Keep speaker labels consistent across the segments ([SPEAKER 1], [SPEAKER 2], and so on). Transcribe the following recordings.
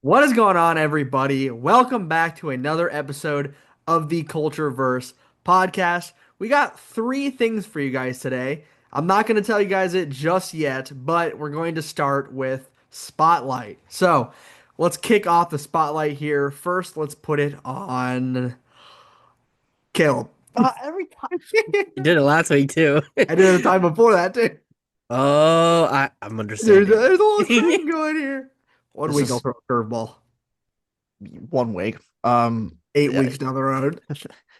[SPEAKER 1] What is going on, everybody? Welcome back to another episode of the CultureVerse podcast. We got three things for you guys today. I'm not going to tell you guys it just yet, but we're going to start with Spotlight. So let's kick off the Spotlight here. First, let's put it on Caleb. Every time.
[SPEAKER 2] You did it last week too.
[SPEAKER 1] I did it the time before that, too.
[SPEAKER 2] Oh, I'm
[SPEAKER 1] There's,
[SPEAKER 2] understanding.
[SPEAKER 1] there's a little trend going here. One
[SPEAKER 3] This
[SPEAKER 1] week I'll
[SPEAKER 3] is
[SPEAKER 1] throw a curveball.
[SPEAKER 3] 1 week.
[SPEAKER 1] Eight
[SPEAKER 3] Yeah,
[SPEAKER 1] weeks down the road.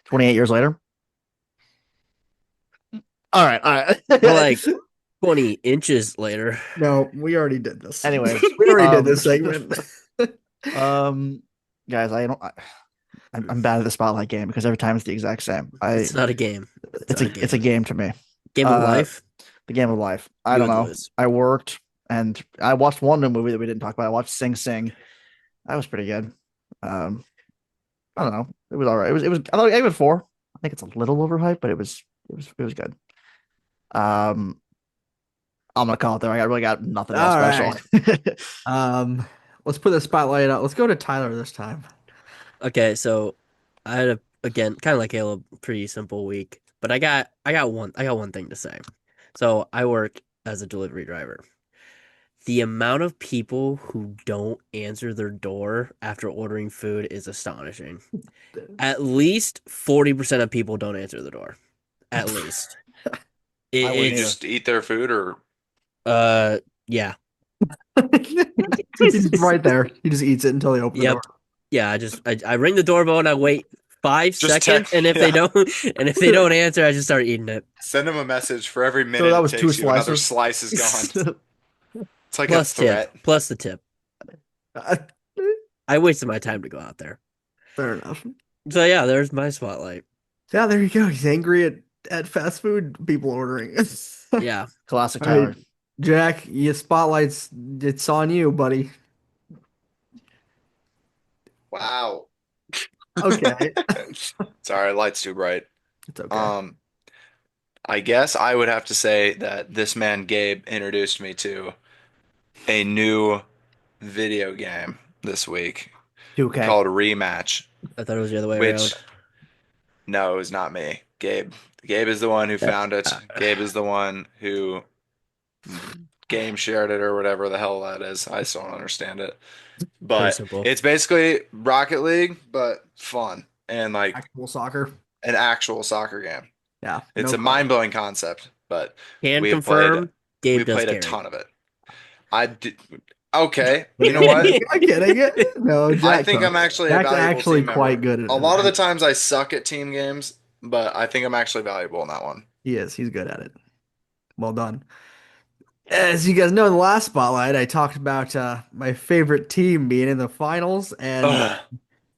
[SPEAKER 3] 28 years later. All right, all
[SPEAKER 2] More
[SPEAKER 3] right.
[SPEAKER 2] like 20 inches later.
[SPEAKER 1] No, we already did this.
[SPEAKER 3] Anyways,
[SPEAKER 1] We already did
[SPEAKER 3] um,
[SPEAKER 1] this segment.
[SPEAKER 3] um, guys, I don't. I'm bad at the spotlight game because every time it's the exact same.
[SPEAKER 2] It's not a game. It's
[SPEAKER 3] It's
[SPEAKER 2] not a
[SPEAKER 3] a
[SPEAKER 2] game.
[SPEAKER 3] game to me.
[SPEAKER 2] Game of
[SPEAKER 3] Uh,
[SPEAKER 2] life.
[SPEAKER 3] the game of life. I
[SPEAKER 2] You
[SPEAKER 3] don't
[SPEAKER 2] would
[SPEAKER 3] know.
[SPEAKER 2] lose.
[SPEAKER 3] I worked and I watched one new movie that we didn't talk about. I watched Sing Sing. That was pretty good. Um, I don't know. It was all right. It was. I thought I gave it 4. I think it's a little overhyped, but it was good. Um, I'm gonna call it there. I really got nothing else
[SPEAKER 1] All
[SPEAKER 3] special.
[SPEAKER 1] right. Um, let's put the spotlight out. Let's go to Tyler this time.
[SPEAKER 2] Okay, so I had again kind of like Caleb, pretty simple week. But I got one thing to say. So I work as a delivery driver. The amount of people who don't answer their door after ordering food is astonishing. At least 40% of people don't answer the door. At least.
[SPEAKER 3] I
[SPEAKER 4] Do you
[SPEAKER 3] wouldn't
[SPEAKER 2] It's
[SPEAKER 3] either.
[SPEAKER 4] just eat their food or
[SPEAKER 2] yeah.
[SPEAKER 1] He's right there. He just eats it until they open the
[SPEAKER 2] Yep.
[SPEAKER 1] door.
[SPEAKER 2] Yeah, I ring the doorbell and I wait five
[SPEAKER 4] just
[SPEAKER 2] seconds, and if they
[SPEAKER 4] yeah.
[SPEAKER 2] don't answer, I just start eating it.
[SPEAKER 4] Send them a message for every
[SPEAKER 3] So
[SPEAKER 4] minute
[SPEAKER 3] that
[SPEAKER 4] it
[SPEAKER 3] was 2
[SPEAKER 4] takes you, another
[SPEAKER 3] slices.
[SPEAKER 4] slice is gone. It's like a
[SPEAKER 2] Plus
[SPEAKER 4] threat.
[SPEAKER 2] tip. Plus the tip.
[SPEAKER 1] Uh,
[SPEAKER 2] I wasted my time to go out there.
[SPEAKER 1] Fair enough.
[SPEAKER 2] So yeah, there's my spotlight.
[SPEAKER 1] Yeah, there you go. He's angry at fast food people ordering.
[SPEAKER 2] Yeah.
[SPEAKER 3] Classic
[SPEAKER 1] All right,
[SPEAKER 3] Tyler.
[SPEAKER 1] Jack, your spotlight's it's on you, buddy.
[SPEAKER 4] Wow.
[SPEAKER 1] Okay.
[SPEAKER 4] Sorry, light's too bright.
[SPEAKER 1] It's okay.
[SPEAKER 4] Um, I guess I would have to say that this man Gabe introduced me to a new video game this week
[SPEAKER 3] 2K.
[SPEAKER 4] called Rematch,
[SPEAKER 2] I thought it was the other way
[SPEAKER 4] which
[SPEAKER 2] around.
[SPEAKER 4] no, it was not me. Gabe is the one who found it. Gabe is the one who game shared it or whatever the hell that is. I still don't understand it.
[SPEAKER 2] Pretty
[SPEAKER 4] But
[SPEAKER 2] simple.
[SPEAKER 4] it's basically Rocket League, but fun and like
[SPEAKER 1] Actual soccer.
[SPEAKER 4] an actual soccer game.
[SPEAKER 1] Yeah.
[SPEAKER 4] It's
[SPEAKER 1] no
[SPEAKER 4] a mind-blowing concept, but
[SPEAKER 2] Can
[SPEAKER 4] we have
[SPEAKER 2] confirm Gabe
[SPEAKER 4] we
[SPEAKER 2] does
[SPEAKER 4] played a
[SPEAKER 2] carry.
[SPEAKER 4] ton of it. I did. Okay, you know what?
[SPEAKER 1] Am I getting it? No, Jack.
[SPEAKER 4] I think I'm actually a
[SPEAKER 1] Jack's
[SPEAKER 4] valuable
[SPEAKER 1] actually
[SPEAKER 4] team
[SPEAKER 1] quite
[SPEAKER 4] member.
[SPEAKER 1] good at
[SPEAKER 4] A
[SPEAKER 1] it.
[SPEAKER 4] lot of the times I suck at team games, but I think I'm actually valuable in that one.
[SPEAKER 1] He is. He's good at it. Well done. As you guys know, in the last spotlight, I talked about my favorite team being in the finals, and
[SPEAKER 4] Ugh.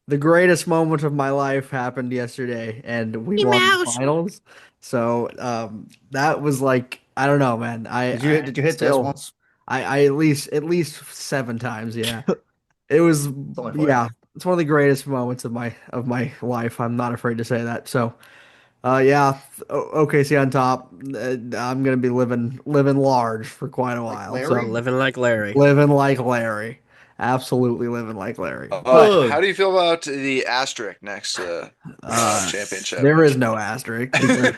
[SPEAKER 1] the greatest moment of my life happened yesterday, and we
[SPEAKER 2] Hey,
[SPEAKER 1] won the
[SPEAKER 2] Mouse.
[SPEAKER 1] finals. So that was like I don't know, man.
[SPEAKER 3] Did you hit this
[SPEAKER 1] still
[SPEAKER 3] once?
[SPEAKER 1] I at least 7 times. Yeah, it was
[SPEAKER 3] It's only 4.
[SPEAKER 1] yeah. It's one of the greatest moments of my life. I'm not afraid to say that. So. Yeah, OKC on top. I'm gonna be living large for quite a
[SPEAKER 3] Like
[SPEAKER 1] while.
[SPEAKER 3] Larry?
[SPEAKER 1] So
[SPEAKER 2] Living like Larry.
[SPEAKER 1] living like Larry, absolutely living like Larry. But
[SPEAKER 2] Ugh.
[SPEAKER 4] How do you feel about the asterisk next to
[SPEAKER 1] uh,
[SPEAKER 4] championship?
[SPEAKER 1] there is no asterisk because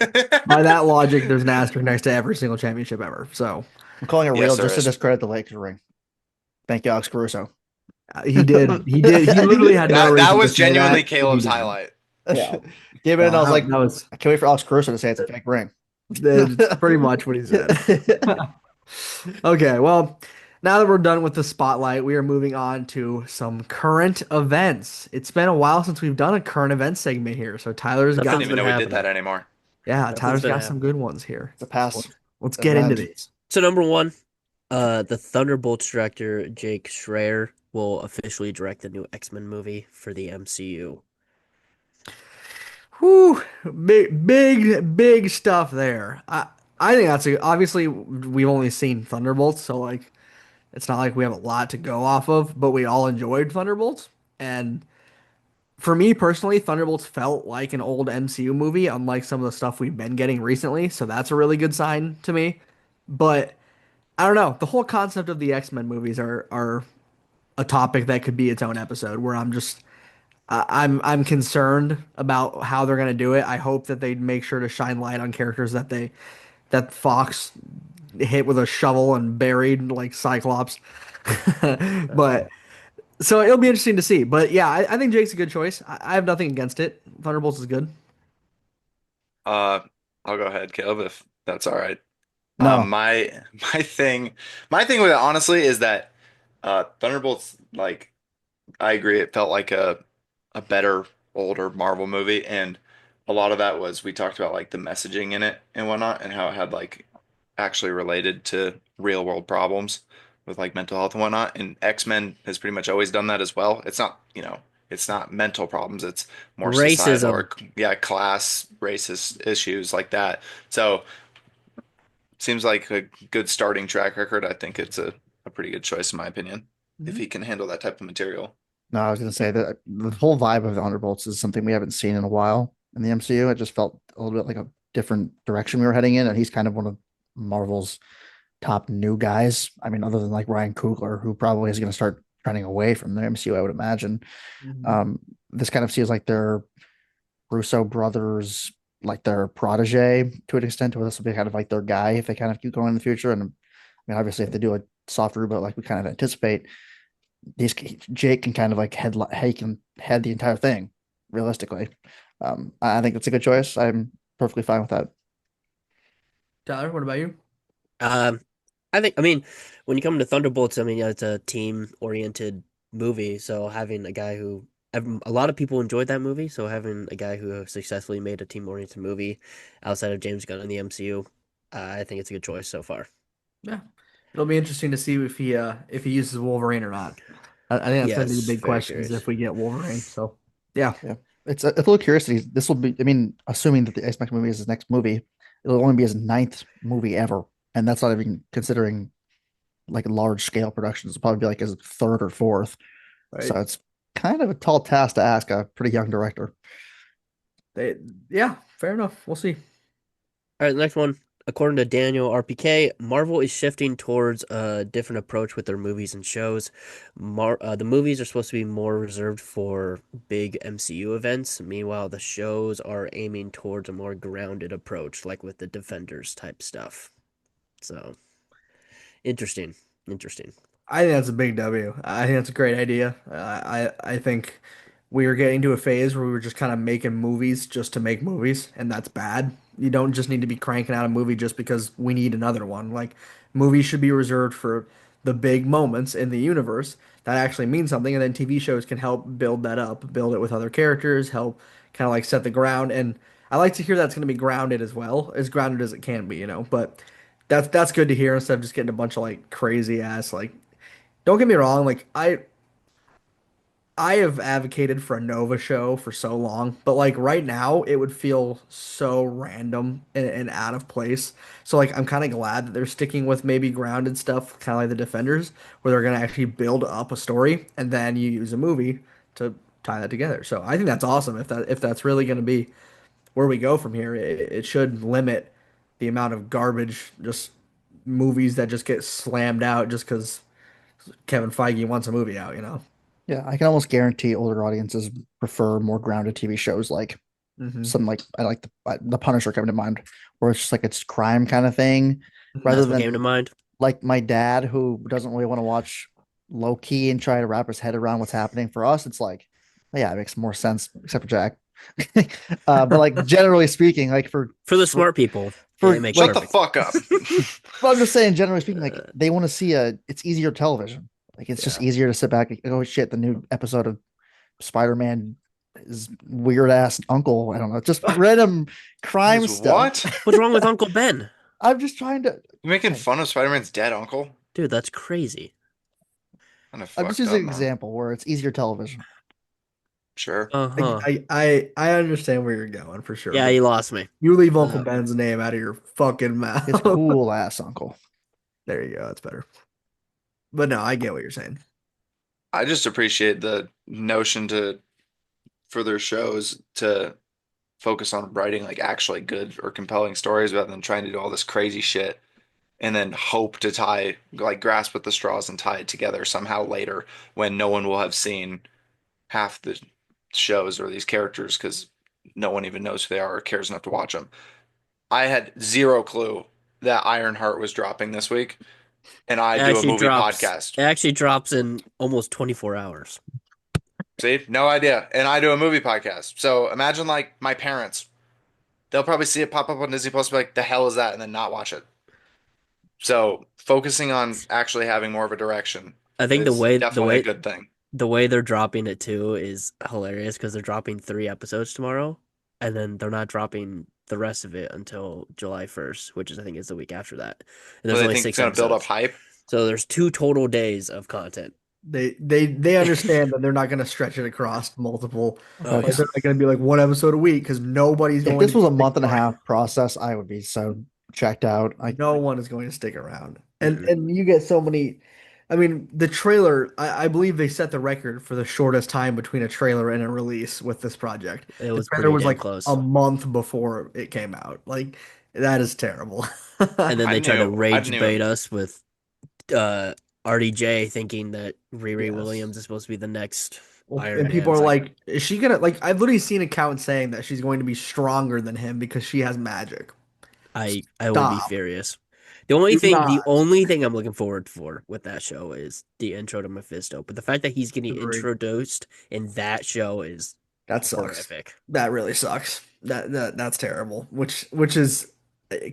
[SPEAKER 1] by that logic, there's an asterisk next to every single championship ever. So
[SPEAKER 3] I'm calling it real
[SPEAKER 4] Yes, there
[SPEAKER 3] just to
[SPEAKER 4] is.
[SPEAKER 3] discredit the Lakers ring. Thank you, Alex Caruso.
[SPEAKER 1] he literally had no
[SPEAKER 4] That
[SPEAKER 1] reason to
[SPEAKER 4] was
[SPEAKER 1] say
[SPEAKER 4] genuinely
[SPEAKER 1] that. He
[SPEAKER 4] Caleb's
[SPEAKER 1] did.
[SPEAKER 4] highlight.
[SPEAKER 1] Yeah,
[SPEAKER 3] Gave it, and I was like,
[SPEAKER 1] that was
[SPEAKER 3] I can't wait for Alex Caruso to say it's a fake ring.
[SPEAKER 1] that's pretty much what he said. Okay, well, now that we're done with the spotlight, we are moving on to some current events. It's been a while since we've done a current event segment here, so Tyler's
[SPEAKER 4] I
[SPEAKER 1] got
[SPEAKER 4] didn't
[SPEAKER 2] Nothing's
[SPEAKER 4] even
[SPEAKER 2] been
[SPEAKER 4] know we did
[SPEAKER 2] happening.
[SPEAKER 4] that anymore.
[SPEAKER 1] yeah,
[SPEAKER 2] Nothing's
[SPEAKER 1] Tyler's
[SPEAKER 2] been
[SPEAKER 1] got some
[SPEAKER 2] happening.
[SPEAKER 1] good ones here.
[SPEAKER 3] It's a pass.
[SPEAKER 1] Let's get into
[SPEAKER 3] Event.
[SPEAKER 1] these.
[SPEAKER 2] So number one, the Thunderbolts director Jake Schreier will officially direct the new X-Men movie for the MCU.
[SPEAKER 1] Whew, big stuff there. I think obviously we've only seen Thunderbolts, so like it's not like we have a lot to go off of, but we all enjoyed Thunderbolts. And for me personally, Thunderbolts felt like an old MCU movie, unlike some of the stuff we've been getting recently. So that's a really good sign to me. But I don't know. The whole concept of the X-Men movies are a topic that could be its own episode where I'm concerned about how they're gonna do it. I hope that they make sure to shine light on characters that Fox hit with a shovel and buried like Cyclops. But so it'll be interesting to see. But yeah, I think Jake's a good choice. I have nothing against it. Thunderbolts is good.
[SPEAKER 4] Uh, I'll go ahead, Caleb, if that's all right.
[SPEAKER 3] No,
[SPEAKER 4] My thing with it honestly is that Thunderbolts, like, I agree, it felt like a better older Marvel movie, and a lot of that was we talked about like the messaging in it and whatnot, and how it had like actually related to real world problems with like mental health and whatnot. And X-Men has pretty much always done that as well. It's not, it's not mental problems, it's more societal
[SPEAKER 2] Racism.
[SPEAKER 4] or yeah, class, racist issues like that. So seems like a good starting track record. I think it's a pretty good choice in my opinion, if
[SPEAKER 1] Mhm.
[SPEAKER 4] he can handle that type of material.
[SPEAKER 3] no, I was gonna say that the whole vibe of the Thunderbolts is something we haven't seen in a while in the MCU. It just felt a little bit like a different direction we were heading in, and he's kind of one of Marvel's top new guys. I mean, other than like Ryan Coogler, who probably is going to start trending away from the MCU, I would imagine.
[SPEAKER 1] Mhm.
[SPEAKER 3] Um, this kind of feels like they're Russo brothers, like their protege to an extent, where this will be kind of like their guy if they kind of keep going in the future. And I mean, obviously, if they do a soft reboot like we kind of anticipate, these Jake can kind of like he can head the entire thing realistically. I think that's a good choice. I'm perfectly fine with that.
[SPEAKER 1] Tyler, what about you?
[SPEAKER 2] Um, I mean, when you come to Thunderbolts, I mean, yeah, it's a team-oriented movie. So having a guy who, a lot of people enjoyed that movie. So having a guy who successfully made a team-oriented movie outside of James Gunn in the MCU, I think it's a good choice so far.
[SPEAKER 1] Yeah, it'll be interesting to see if he uses Wolverine or not. I think that's going to be the
[SPEAKER 2] Yes,
[SPEAKER 1] big
[SPEAKER 2] very
[SPEAKER 1] questions if
[SPEAKER 2] curious.
[SPEAKER 1] we get Wolverine. So yeah,
[SPEAKER 3] Yeah, it's a little curiosity. This will be, I mean, assuming that the X-Men movie is his next movie, it'll only be his ninth movie ever, and that's not even considering like large scale productions. It'll probably be like his third or fourth. So
[SPEAKER 1] right.
[SPEAKER 3] it's kind of a tall task to ask a pretty young director.
[SPEAKER 1] They, yeah, fair enough. We'll see.
[SPEAKER 2] All right, the next one. According to Daniel RPK, Marvel is shifting towards a different approach with their movies and shows. The movies are supposed to be more reserved for big MCU events. Meanwhile, the shows are aiming towards a more grounded approach, like with the Defenders type stuff. So, interesting. Interesting.
[SPEAKER 1] I think that's a big W. I think that's a great idea. I think we were getting to a phase where we were just kind of making movies just to make movies, and that's bad. You don't just need to be cranking out a movie just because we need another one. Like movies should be reserved for the big moments in the universe that actually mean something, and then TV shows can help build that up, build it with other characters, help kind of like set the ground. And I like to hear that's going to be grounded as well, as grounded as it can be, But that's good to hear instead of just getting a bunch of like crazy ass like don't get me wrong, like I have advocated for a Nova show for so long, but like right now it would feel so random and out of place. So like I'm kind of glad that they're sticking with maybe grounded stuff, kind of like the Defenders, where they're gonna actually build up a story and then you use a movie to tie that together. So I think that's awesome if that's really gonna be where we go from here. It should limit the amount of garbage just movies that just get slammed out just because Kevin Feige wants a movie out.
[SPEAKER 3] Yeah, I can almost guarantee older audiences prefer more grounded TV shows like
[SPEAKER 1] Hmm.
[SPEAKER 3] some like I like the Punisher coming to mind, where it's just like it's crime kind of thing, rather
[SPEAKER 2] That's what
[SPEAKER 3] than
[SPEAKER 2] came to mind.
[SPEAKER 3] like my dad who doesn't really want to watch low key and try to wrap his head around what's happening. For us, it's like, yeah, it makes more sense, except for Jack. But like generally speaking, like
[SPEAKER 2] For the
[SPEAKER 3] for
[SPEAKER 2] smart people, it
[SPEAKER 3] for
[SPEAKER 2] makes
[SPEAKER 4] Shut
[SPEAKER 3] like,
[SPEAKER 4] the
[SPEAKER 2] perfect.
[SPEAKER 4] fuck up.
[SPEAKER 3] but I'm just saying, generally speaking, like
[SPEAKER 2] Uh,
[SPEAKER 3] they want to see it's easier television. Like it's just
[SPEAKER 1] Yeah.
[SPEAKER 3] easier to sit back and oh shit, the new episode of Spider-Man is weird ass uncle. I don't know, just random crime
[SPEAKER 4] Is
[SPEAKER 3] stuff.
[SPEAKER 4] what?
[SPEAKER 2] what's wrong with Uncle Ben?
[SPEAKER 3] I'm just trying to.
[SPEAKER 4] You making
[SPEAKER 3] Okay,
[SPEAKER 4] fun of Spider-Man's dead uncle?
[SPEAKER 2] Dude, that's crazy.
[SPEAKER 4] Kind of
[SPEAKER 3] I'm just
[SPEAKER 4] fucked
[SPEAKER 3] using
[SPEAKER 4] up,
[SPEAKER 3] an
[SPEAKER 4] man.
[SPEAKER 3] example where it's easier television.
[SPEAKER 4] Sure.
[SPEAKER 2] Uh-huh.
[SPEAKER 1] I understand where you're going for sure,
[SPEAKER 2] Yeah,
[SPEAKER 1] but
[SPEAKER 2] you lost me.
[SPEAKER 1] you leave Uncle
[SPEAKER 2] Uh,
[SPEAKER 1] Ben's name out of your fucking
[SPEAKER 3] His
[SPEAKER 1] mouth.
[SPEAKER 3] cool ass uncle.
[SPEAKER 1] There you go. That's better. But no, I get what you're saying.
[SPEAKER 4] I just appreciate the notion to for their shows to focus on writing like actually good or compelling stories rather than trying to do all this crazy shit and then hope to tie, like grasp at the straws and tie it together somehow later when no one will have seen half the shows or these characters because no one even knows who they are or cares enough to watch them. I had zero clue that Ironheart was dropping this week, and I do a movie podcast.
[SPEAKER 2] It actually drops in almost 24 hours.
[SPEAKER 4] See, no idea. And I do a movie podcast. So imagine like my parents. They'll probably see it pop up on Disney Plus, be like, "The hell is that?" and then not watch it. So focusing on actually having more of a direction
[SPEAKER 2] I think
[SPEAKER 4] is definitely a good thing.
[SPEAKER 2] the way they're dropping it too is hilarious because they're dropping 3 episodes tomorrow, and then they're not dropping the rest of it until July 1st, which is I think is the week after that. And
[SPEAKER 4] So
[SPEAKER 2] there's
[SPEAKER 4] they
[SPEAKER 2] only
[SPEAKER 4] think it's
[SPEAKER 2] six
[SPEAKER 4] going to build up
[SPEAKER 2] episodes.
[SPEAKER 4] hype.
[SPEAKER 2] So there's 2 total days of content.
[SPEAKER 1] They understand that they're not going to stretch it across multiple.
[SPEAKER 2] Oh
[SPEAKER 3] Okay,
[SPEAKER 1] Like
[SPEAKER 2] yeah.
[SPEAKER 1] they're not going to be like one episode a week because nobody's
[SPEAKER 3] if
[SPEAKER 1] going
[SPEAKER 3] this
[SPEAKER 1] to
[SPEAKER 3] was a
[SPEAKER 1] stick
[SPEAKER 3] month and a
[SPEAKER 1] around.
[SPEAKER 3] half process, I would be so checked out.
[SPEAKER 1] No one is going to stick around. And
[SPEAKER 2] Mm-mm.
[SPEAKER 1] and you get so many. I mean, the trailer. I believe they set the record for the shortest time between a trailer and a release with this project.
[SPEAKER 2] It
[SPEAKER 1] The
[SPEAKER 2] was
[SPEAKER 1] trailer
[SPEAKER 2] pretty
[SPEAKER 1] was
[SPEAKER 2] damn
[SPEAKER 1] like a
[SPEAKER 2] close.
[SPEAKER 1] month before it came out. Like that is terrible.
[SPEAKER 2] And then
[SPEAKER 4] I
[SPEAKER 2] they try to
[SPEAKER 4] knew, I
[SPEAKER 2] rage
[SPEAKER 4] knew.
[SPEAKER 2] bait us with uh RDJ thinking that Riri
[SPEAKER 1] Yes.
[SPEAKER 2] Williams is supposed to be the next
[SPEAKER 1] Well,
[SPEAKER 2] Iron
[SPEAKER 1] and
[SPEAKER 2] Man.
[SPEAKER 1] people
[SPEAKER 2] It's
[SPEAKER 1] are
[SPEAKER 2] like,
[SPEAKER 1] like, is she gonna like? I've literally seen accounts saying that she's going to be stronger than him because she has magic.
[SPEAKER 2] I would be
[SPEAKER 1] Stop.
[SPEAKER 2] furious.
[SPEAKER 1] Do
[SPEAKER 2] The
[SPEAKER 1] not.
[SPEAKER 2] only thing I'm looking forward for with that show is the intro to Mephisto. But the fact that he's getting
[SPEAKER 1] Agreed.
[SPEAKER 2] introduced in that show is
[SPEAKER 1] That sucks.
[SPEAKER 2] horrific.
[SPEAKER 1] That really sucks. That's terrible. Which is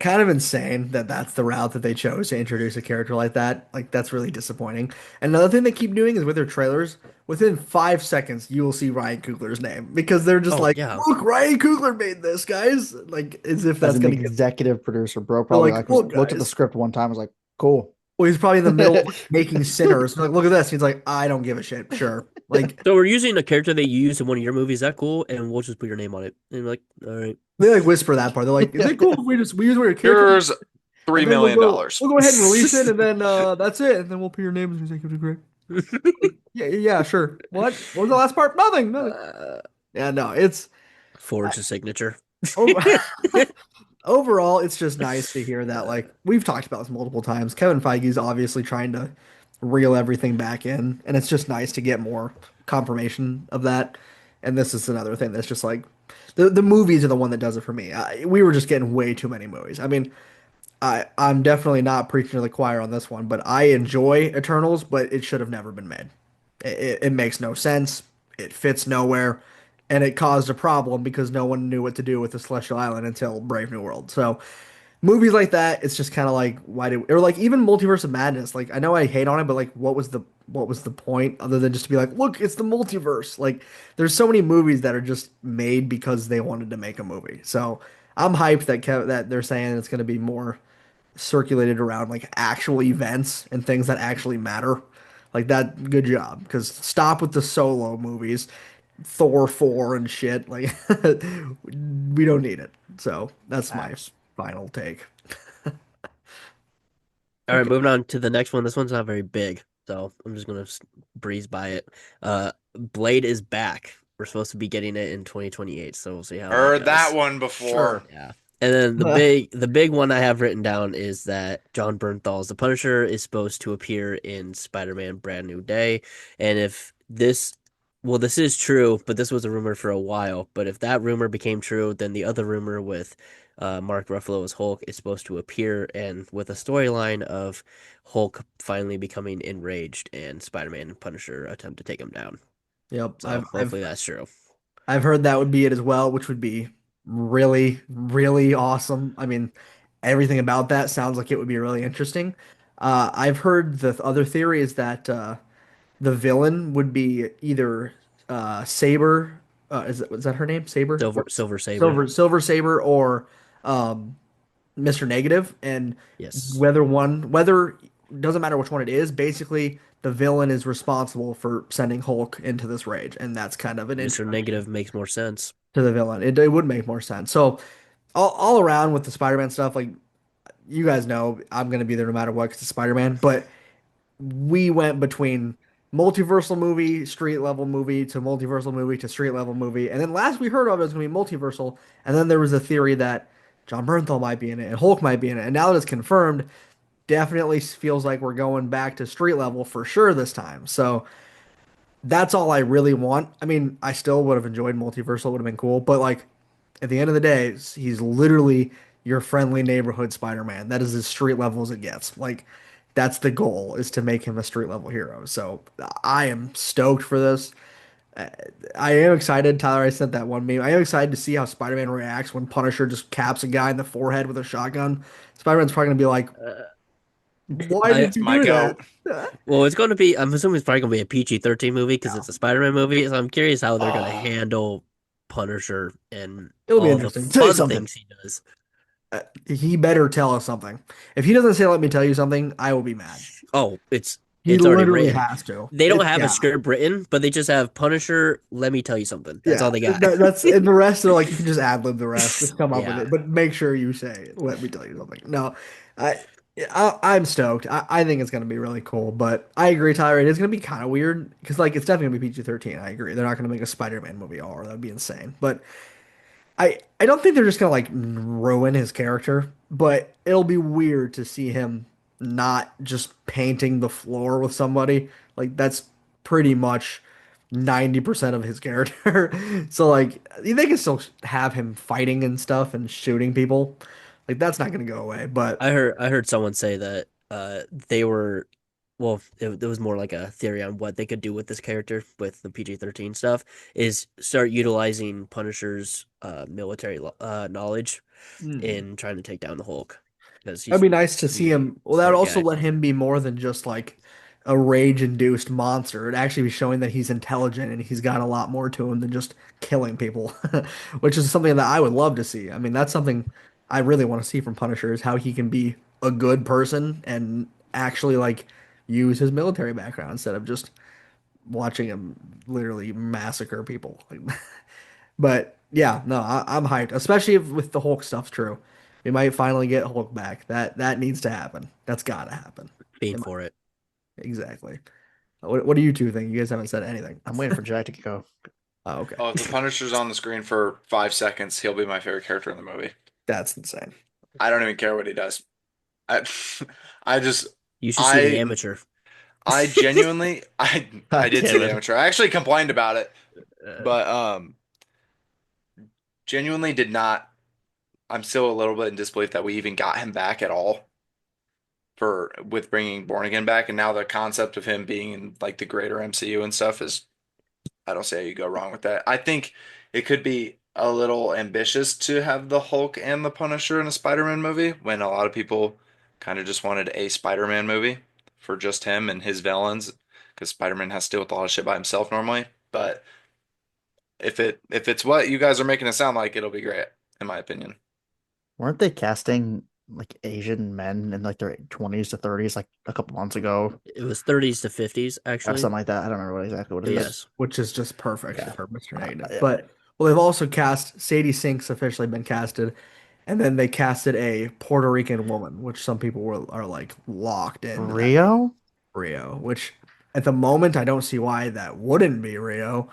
[SPEAKER 1] kind of insane that that's the route that they chose to introduce a character like that. Like that's really disappointing. Another thing they keep doing is with their trailers. Within 5 seconds, you will see Ryan Coogler's name because they're just
[SPEAKER 2] Oh
[SPEAKER 1] like,
[SPEAKER 2] yeah.
[SPEAKER 1] "Look, Ryan Coogler made this, guys!" Like as if
[SPEAKER 3] As
[SPEAKER 1] that's
[SPEAKER 3] an
[SPEAKER 1] gonna get.
[SPEAKER 3] executive producer, bro,
[SPEAKER 1] They're
[SPEAKER 3] probably
[SPEAKER 1] like,
[SPEAKER 3] like was
[SPEAKER 1] "Look,
[SPEAKER 3] looked at the
[SPEAKER 1] guys."
[SPEAKER 3] script one time, was like, cool.
[SPEAKER 1] Well, he's probably in the middle of like, making Sinners. Like, look at this. He's like, I don't give a shit. Sure. Like
[SPEAKER 2] So we're using a character that you used in one of your movies. Is that cool? And we'll just put your name on it. And you're like, all right.
[SPEAKER 1] they like whisper that part. They're like, "Is it cool if we use one of your characters
[SPEAKER 4] Here's three
[SPEAKER 1] and then
[SPEAKER 4] million dollars.
[SPEAKER 1] we'll go ahead and release it and then that's it and then we'll put your name as executive director." Like, yeah, yeah, sure. What was the last part? Nothing, nothing.
[SPEAKER 2] uh,
[SPEAKER 1] Yeah, no, it's
[SPEAKER 2] Forge a signature.
[SPEAKER 1] over. Overall, it's just nice to hear that. Like we've talked about this multiple times. Kevin Feige's obviously trying to reel everything back in, and it's just nice to get more confirmation of that. And this is another thing that's just like the movies are the one that does it for me. We were just getting way too many movies. I mean, I'm definitely not preaching to the choir on this one, but I enjoy Eternals, but it should have never been made. It makes no sense. It fits nowhere, and it caused a problem because no one knew what to do with the Celestial Island until Brave New World. So movies like that, it's just kind of like why did or like even Multiverse of Madness. Like I know I hate on it, but like what was the point other than just to be like, look, it's the multiverse. Like there's so many movies that are just made because they wanted to make a movie. So I'm hyped that they're saying it's going to be more circulated around like actual events and things that actually matter. Like that, good job. Because stop with the solo movies, Thor 4 and shit. Like we don't need it. So that's my
[SPEAKER 3] Facts.
[SPEAKER 1] final take.
[SPEAKER 2] All right,
[SPEAKER 1] Okay.
[SPEAKER 2] moving on to the next one. This one's not very big, so I'm just gonna breeze by it. Blade is back. We're supposed to be getting it in 2028, so we'll see how that
[SPEAKER 4] Heard that
[SPEAKER 2] goes.
[SPEAKER 4] one before.
[SPEAKER 1] Sure.
[SPEAKER 2] Yeah. And then the big one I have written down is that John Bernthal's The Punisher is supposed to appear in Spider-Man Brand New Day. And if this well, this is true, but this was a rumor for a while. But if that rumor became true, then the other rumor with Mark Ruffalo as Hulk is supposed to appear and with a storyline of Hulk finally becoming enraged and Spider-Man and Punisher attempt to take him down.
[SPEAKER 1] Yep.
[SPEAKER 2] So hopefully that's true.
[SPEAKER 1] I've heard that would be it as well, which would be really, really awesome. I mean, everything about that sounds like it would be really interesting. I've heard the other theory is that the villain would be either Saber. Was that her name? Saber? Or
[SPEAKER 2] Silver Saber.
[SPEAKER 1] Silver Saber or um, Mr. Negative, and
[SPEAKER 2] Yes.
[SPEAKER 1] whether doesn't matter which one it is. Basically, the villain is responsible for sending Hulk into this rage, and that's kind of an
[SPEAKER 2] Mr.
[SPEAKER 1] introduction
[SPEAKER 2] Negative makes more sense.
[SPEAKER 1] to the villain. It would make more sense. So all around with the Spider-Man stuff, like you guys know, I'm gonna be there no matter what because it's Spider-Man. But we went between multiversal movie, street level movie to multiversal movie to street level movie, and then last we heard of it was gonna be multiversal, and then there was a theory that John Bernthal might be in it and Hulk might be in it, and now that it's confirmed, definitely feels like we're going back to street level for sure this time. So that's all I really want. I mean, I still would have enjoyed Multiversal, would have been cool, but like at the end of the day, he's literally your friendly neighborhood Spider-Man. That is as street level as it gets. Like that's the goal is to make him a street level hero. So I am stoked for this. Uh, I am excited. Tyler, I sent that one meme. I am excited to see how Spider-Man reacts when Punisher just caps a guy in the forehead with a shotgun. Spider-Man's probably gonna be like,
[SPEAKER 2] Uh,
[SPEAKER 1] "Why
[SPEAKER 2] I
[SPEAKER 1] did
[SPEAKER 4] That's
[SPEAKER 1] you
[SPEAKER 4] my
[SPEAKER 1] do that?"
[SPEAKER 4] goat.
[SPEAKER 2] well, it's going to be. I'm assuming it's probably going to be a PG-13 movie because
[SPEAKER 1] Yeah.
[SPEAKER 2] it's a Spider-Man movie. So I'm curious how they're going to
[SPEAKER 4] Oh,
[SPEAKER 2] handle Punisher and
[SPEAKER 1] It'll be
[SPEAKER 2] all the
[SPEAKER 1] interesting. Tell you
[SPEAKER 2] fun
[SPEAKER 1] something.
[SPEAKER 2] things he does.
[SPEAKER 1] He better tell us something. If he doesn't say, "Let me tell you something," I will be mad.
[SPEAKER 2] Oh,
[SPEAKER 1] He
[SPEAKER 2] it's already
[SPEAKER 1] literally
[SPEAKER 2] written.
[SPEAKER 1] has to.
[SPEAKER 2] They don't
[SPEAKER 1] It's
[SPEAKER 2] have a
[SPEAKER 1] yeah.
[SPEAKER 2] script written, but they just have Punisher. Let me tell you something. That's all
[SPEAKER 1] Yeah,
[SPEAKER 2] they got.
[SPEAKER 1] that's and the rest are like you can just ad lib the rest, just come up with
[SPEAKER 2] Yeah,
[SPEAKER 1] it, but make sure you say, "Let me tell you something." No, I, I'm stoked. I think it's gonna be really cool, but I agree, Tyler. It is gonna be kind of weird because like it's definitely gonna be PG-13. I agree. They're not gonna make a Spider-Man movie, or that would be insane. But I don't think they're just gonna like ruin his character, but it'll be weird to see him not just painting the floor with somebody. Like that's pretty much 90% of his character. So like they can still have him fighting and stuff and shooting people. Like that's not gonna go away. But
[SPEAKER 2] I heard someone say that they were well, it was more like a theory on what they could do with this character with the PG-13 stuff is start utilizing Punisher's knowledge
[SPEAKER 1] hmm.
[SPEAKER 2] in trying to take down the Hulk because
[SPEAKER 1] That'd
[SPEAKER 2] he's
[SPEAKER 1] be nice to see
[SPEAKER 2] pretty
[SPEAKER 1] him. Well, that would
[SPEAKER 2] smart
[SPEAKER 1] also
[SPEAKER 2] guy.
[SPEAKER 1] let him be more than just like a rage-induced monster. It'd actually be showing that he's intelligent and he's got a lot more to him than just killing people, which is something that I would love to see. I mean, that's something I really want to see from Punisher is how he can be a good person and actually like use his military background instead of just watching him literally massacre people. Like, but yeah, no, I'm hyped, especially if with the Hulk stuff's true. We might finally get Hulk back. That needs to happen. That's gotta happen.
[SPEAKER 2] Paid
[SPEAKER 1] It might-
[SPEAKER 2] for it.
[SPEAKER 1] exactly. What do you two think? You guys haven't said anything.
[SPEAKER 3] I'm waiting for Jack to go.
[SPEAKER 1] Oh, okay.
[SPEAKER 4] oh, if the Punisher's on the screen for 5 seconds, he'll be my favorite character in the movie.
[SPEAKER 1] That's insane.
[SPEAKER 4] I don't even care what he does. I, I just,
[SPEAKER 2] You should see the
[SPEAKER 4] I,
[SPEAKER 2] amateur.
[SPEAKER 4] I genuinely, I
[SPEAKER 3] God
[SPEAKER 4] did see
[SPEAKER 3] damn
[SPEAKER 4] the
[SPEAKER 3] it.
[SPEAKER 4] amateur. I actually complained about it,
[SPEAKER 2] Uh,
[SPEAKER 4] but genuinely did not. I'm still a little bit in disbelief that we even got him back at all for with bringing Born Again back, and now the concept of him being in like the greater MCU and stuff is I don't see how you go wrong with that. I think it could be a little ambitious to have the Hulk and the Punisher in a Spider-Man movie when a lot of people kind of just wanted a Spider-Man movie for just him and his villains because Spider-Man has to deal with a lot of shit by himself normally. But if it's what you guys are making it sound like, it'll be great, in my opinion.
[SPEAKER 3] Weren't they casting like Asian men in like their 20s to 30s like a couple months ago
[SPEAKER 2] it was 30s to 50s
[SPEAKER 3] or
[SPEAKER 2] actually.
[SPEAKER 3] something like that? I don't remember exactly what it
[SPEAKER 2] But
[SPEAKER 3] is.
[SPEAKER 2] yes,
[SPEAKER 1] Which is just perfect
[SPEAKER 3] Yeah.
[SPEAKER 1] for Mr. Negative.
[SPEAKER 3] Yeah.
[SPEAKER 1] But well, they've also cast Sadie Sink's officially been casted, and then they casted a Puerto Rican woman, which some people are like locked in at
[SPEAKER 3] Rio?
[SPEAKER 1] Rio. Which at the moment I don't see why that wouldn't be Rio.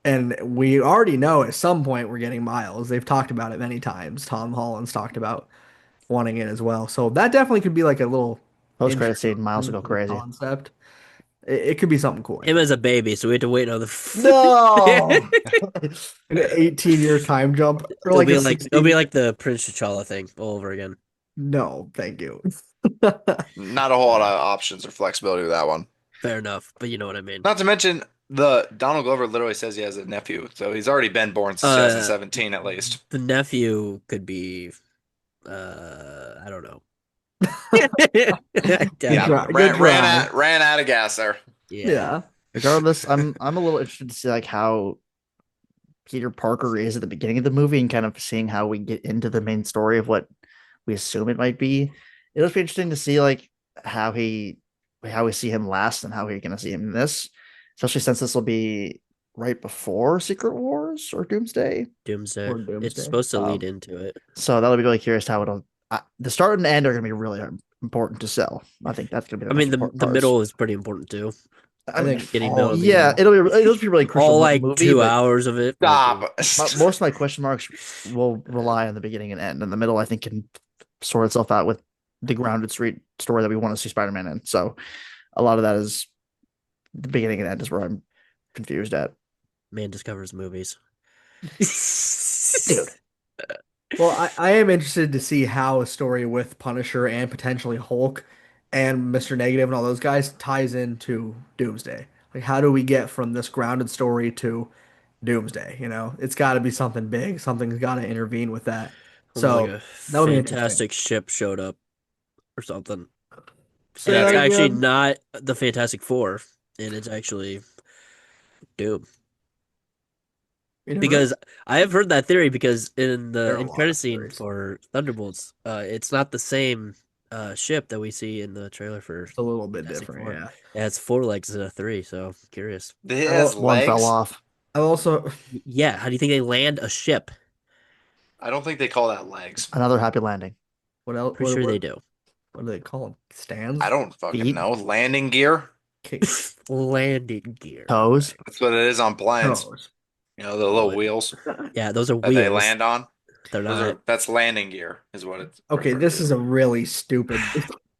[SPEAKER 1] And we already know at some point we're getting Miles. They've talked about it many times. Tom Holland's talked about wanting it as well. So that definitely could be like a little
[SPEAKER 3] Post credit scene, Miles will
[SPEAKER 1] introduction
[SPEAKER 3] go
[SPEAKER 1] to the
[SPEAKER 3] crazy.
[SPEAKER 1] concept. It could be something cool, I
[SPEAKER 2] him
[SPEAKER 1] think.
[SPEAKER 2] as a baby, so we had to wait another.
[SPEAKER 3] No.
[SPEAKER 1] An 18-year time jump or
[SPEAKER 2] It'll
[SPEAKER 1] like a
[SPEAKER 2] be like it'll be
[SPEAKER 1] 16.
[SPEAKER 2] like the Prince T'Challa thing all over again.
[SPEAKER 1] No, thank you.
[SPEAKER 4] Not a whole lot of options or flexibility with that one.
[SPEAKER 2] Fair enough, but you know what I mean.
[SPEAKER 4] Not to mention the Donald Glover literally says he has a nephew, so he's already been born since
[SPEAKER 2] Uh,
[SPEAKER 4] 2017 at least.
[SPEAKER 2] the nephew could be, I don't know. I
[SPEAKER 1] Good
[SPEAKER 4] Yeah,
[SPEAKER 2] don't
[SPEAKER 1] try.
[SPEAKER 2] know.
[SPEAKER 1] Good try.
[SPEAKER 4] ran out of gas there.
[SPEAKER 2] Yeah,
[SPEAKER 1] Yeah.
[SPEAKER 3] Regardless, I'm a little interested to see like how Peter Parker is at the beginning of the movie and kind of seeing how we get into the main story of what we assume it might be. It'll be interesting to see like how he how we see him last and how we're gonna see him in this, especially since this will be right before Secret Wars or Doomsday.
[SPEAKER 2] Doomsday.
[SPEAKER 1] Or
[SPEAKER 2] It's
[SPEAKER 1] Doomsday.
[SPEAKER 2] supposed to lead
[SPEAKER 3] Um,
[SPEAKER 2] into it.
[SPEAKER 3] so that'll be really curious how it'll. The start and the end are gonna be really important to sell. I think that's gonna be
[SPEAKER 2] I
[SPEAKER 3] the most
[SPEAKER 2] mean,
[SPEAKER 3] important
[SPEAKER 2] the
[SPEAKER 3] parts.
[SPEAKER 2] middle is pretty important too.
[SPEAKER 1] I
[SPEAKER 3] I mean,
[SPEAKER 1] think
[SPEAKER 2] Getting
[SPEAKER 1] all
[SPEAKER 2] middle
[SPEAKER 1] of
[SPEAKER 2] of
[SPEAKER 1] the
[SPEAKER 2] the
[SPEAKER 3] yeah,
[SPEAKER 2] game.
[SPEAKER 3] it'll be really crucial
[SPEAKER 2] All
[SPEAKER 3] in the
[SPEAKER 2] like
[SPEAKER 3] movie,
[SPEAKER 2] two
[SPEAKER 3] but
[SPEAKER 2] hours of it. Might
[SPEAKER 4] Stop.
[SPEAKER 2] be.
[SPEAKER 3] most of my question marks will rely on the beginning and end, and the middle I think can sort itself out with the grounded street story that we want to see Spider-Man in. So a lot of that is the beginning and end is where I'm confused at.
[SPEAKER 2] Man discovers movies.
[SPEAKER 3] Dude.
[SPEAKER 1] Well, I am interested to see how a story with Punisher and potentially Hulk and Mr. Negative and all those guys ties into Doomsday. Like, how do we get from this grounded story to Doomsday? You know, it's got to be something big. Something's got to intervene with that.
[SPEAKER 2] Almost like
[SPEAKER 1] So
[SPEAKER 2] a
[SPEAKER 1] that would be interesting.
[SPEAKER 2] fantastic ship showed up or something. And
[SPEAKER 1] Say
[SPEAKER 2] it's
[SPEAKER 1] that
[SPEAKER 2] actually
[SPEAKER 1] again.
[SPEAKER 2] not the Fantastic Four, and it's actually Doom.
[SPEAKER 1] You never heard?
[SPEAKER 2] Because I have heard that theory because in
[SPEAKER 1] There
[SPEAKER 2] the
[SPEAKER 1] are a
[SPEAKER 2] end
[SPEAKER 1] lot
[SPEAKER 2] credit
[SPEAKER 1] of
[SPEAKER 2] scene
[SPEAKER 1] theories.
[SPEAKER 2] for Thunderbolts, it's not the same ship that we see in the trailer for
[SPEAKER 1] It's a little bit
[SPEAKER 2] Fantastic
[SPEAKER 1] different,
[SPEAKER 2] Four.
[SPEAKER 1] yeah.
[SPEAKER 2] It has four legs instead of three, so I'm curious.
[SPEAKER 4] It
[SPEAKER 1] I
[SPEAKER 4] has
[SPEAKER 1] will,
[SPEAKER 3] One fell
[SPEAKER 4] legs.
[SPEAKER 3] off.
[SPEAKER 1] I also
[SPEAKER 2] Yeah, how do you think they land a ship?
[SPEAKER 4] I don't think they call that legs.
[SPEAKER 3] Another happy landing.
[SPEAKER 1] what else?
[SPEAKER 2] Pretty sure they do.
[SPEAKER 1] What do they call them?
[SPEAKER 4] I
[SPEAKER 1] Stands?
[SPEAKER 4] don't fucking
[SPEAKER 3] Feet,
[SPEAKER 4] know. Landing gear.
[SPEAKER 1] Kick
[SPEAKER 2] Landing gear.
[SPEAKER 3] toes.
[SPEAKER 2] Okay.
[SPEAKER 4] That's what it is on planes.
[SPEAKER 1] toes.
[SPEAKER 4] You know, the
[SPEAKER 2] Oh,
[SPEAKER 4] little wheels
[SPEAKER 2] yeah, those are
[SPEAKER 4] that they
[SPEAKER 2] wheels.
[SPEAKER 4] land on.
[SPEAKER 2] They're
[SPEAKER 4] Those
[SPEAKER 2] not.
[SPEAKER 4] are that's landing gear is what it's
[SPEAKER 1] Okay,
[SPEAKER 4] referred
[SPEAKER 1] this
[SPEAKER 4] to.
[SPEAKER 1] is a really stupid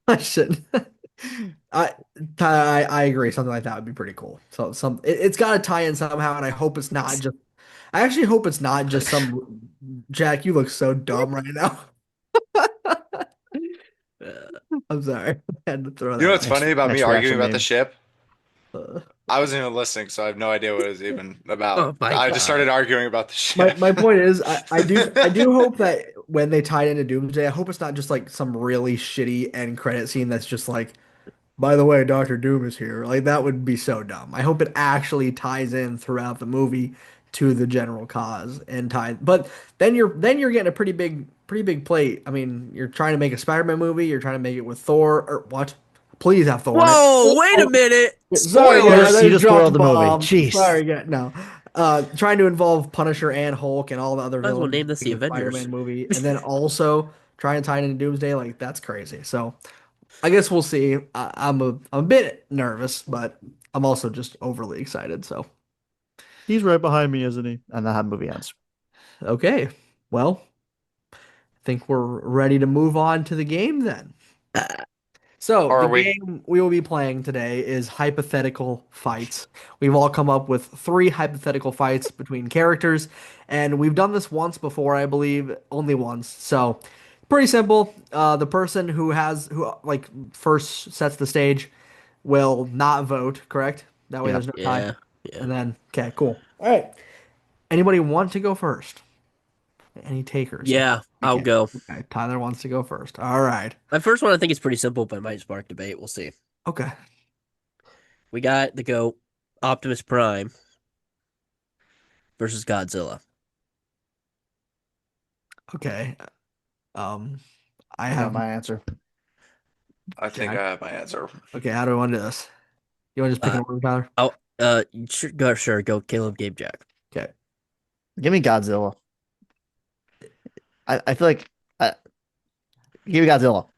[SPEAKER 1] question. I, I agree. Something like that would be pretty cool. So it's got to tie in somehow, and I hope it's not just. I actually hope it's not just some. Jack, you look so dumb right now.
[SPEAKER 2] Uh,
[SPEAKER 1] I'm sorry. I had to throw
[SPEAKER 4] You know
[SPEAKER 1] that
[SPEAKER 4] what's
[SPEAKER 1] out.
[SPEAKER 3] Next
[SPEAKER 4] funny about me
[SPEAKER 3] next
[SPEAKER 4] arguing
[SPEAKER 3] reaction
[SPEAKER 4] about the
[SPEAKER 3] meme.
[SPEAKER 4] ship?
[SPEAKER 1] Uh,
[SPEAKER 4] I wasn't even listening, so I have no idea what it was even about.
[SPEAKER 2] oh my
[SPEAKER 4] I just started
[SPEAKER 2] god.
[SPEAKER 4] arguing about the
[SPEAKER 1] my
[SPEAKER 4] ship.
[SPEAKER 1] my point is, I do hope that when they tie it into Doomsday, I hope it's not just like some really shitty end credit scene that's just like, by the way, Doctor Doom is here. Like that would be so dumb. I hope it actually ties in throughout the movie to the general cause and tie. But then you're getting a pretty big plate. I mean, you're trying to make a Spider-Man movie. You're trying to make it with Thor or what? Please have Thor in it.
[SPEAKER 2] Whoa, wait a
[SPEAKER 1] Oh,
[SPEAKER 2] minute.
[SPEAKER 1] sorry, guys,
[SPEAKER 4] Spoilers.
[SPEAKER 1] I
[SPEAKER 3] You
[SPEAKER 1] just
[SPEAKER 3] just
[SPEAKER 1] dropped the
[SPEAKER 3] spoiled the movie.
[SPEAKER 1] bomb.
[SPEAKER 3] Jeez.
[SPEAKER 1] Sorry, guys. No. Trying to involve Punisher and Hulk and all the other
[SPEAKER 2] Might as well
[SPEAKER 1] villains
[SPEAKER 2] name this
[SPEAKER 1] in
[SPEAKER 2] the
[SPEAKER 1] a
[SPEAKER 2] Avengers.
[SPEAKER 1] Spider-Man movie, and then also trying to tie it into Doomsday, like that's crazy. So I guess we'll see. I'm a bit nervous, but I'm also just overly excited. So
[SPEAKER 3] He's right behind me, isn't he? And then how the movie ends.
[SPEAKER 1] okay, well, I think we're ready to move on to the game then. So the
[SPEAKER 4] Are we?
[SPEAKER 1] game we will be playing today is Hypothetical Fights. We've all come up with three hypothetical fights between characters, and we've done this once before, I believe, only once. So pretty simple. The person who like first sets the stage will not vote, correct? That way
[SPEAKER 3] Yep.
[SPEAKER 1] there's no tie.
[SPEAKER 2] Yeah, yeah.
[SPEAKER 1] And then okay, cool. All right. Anybody want to go first? Any takers? If
[SPEAKER 2] Yeah,
[SPEAKER 1] we
[SPEAKER 2] I'll
[SPEAKER 1] can.
[SPEAKER 2] go.
[SPEAKER 1] Okay, Tyler wants to go first. All right.
[SPEAKER 2] My first one I think is pretty simple, but it might spark debate. We'll see.
[SPEAKER 1] Okay.
[SPEAKER 2] We got the GOAT, Optimus Prime versus Godzilla.
[SPEAKER 1] Okay. Um, I
[SPEAKER 3] I got
[SPEAKER 1] have
[SPEAKER 3] my answer.
[SPEAKER 4] I think
[SPEAKER 1] Jack.
[SPEAKER 4] I have my answer.
[SPEAKER 1] Okay, how do I want to do this? You want to just pick
[SPEAKER 2] Uh
[SPEAKER 1] an order, Tyler?
[SPEAKER 2] oh sure, go Caleb, Gabe, Jack.
[SPEAKER 1] Okay.
[SPEAKER 3] Give me Godzilla. I feel like give me Godzilla.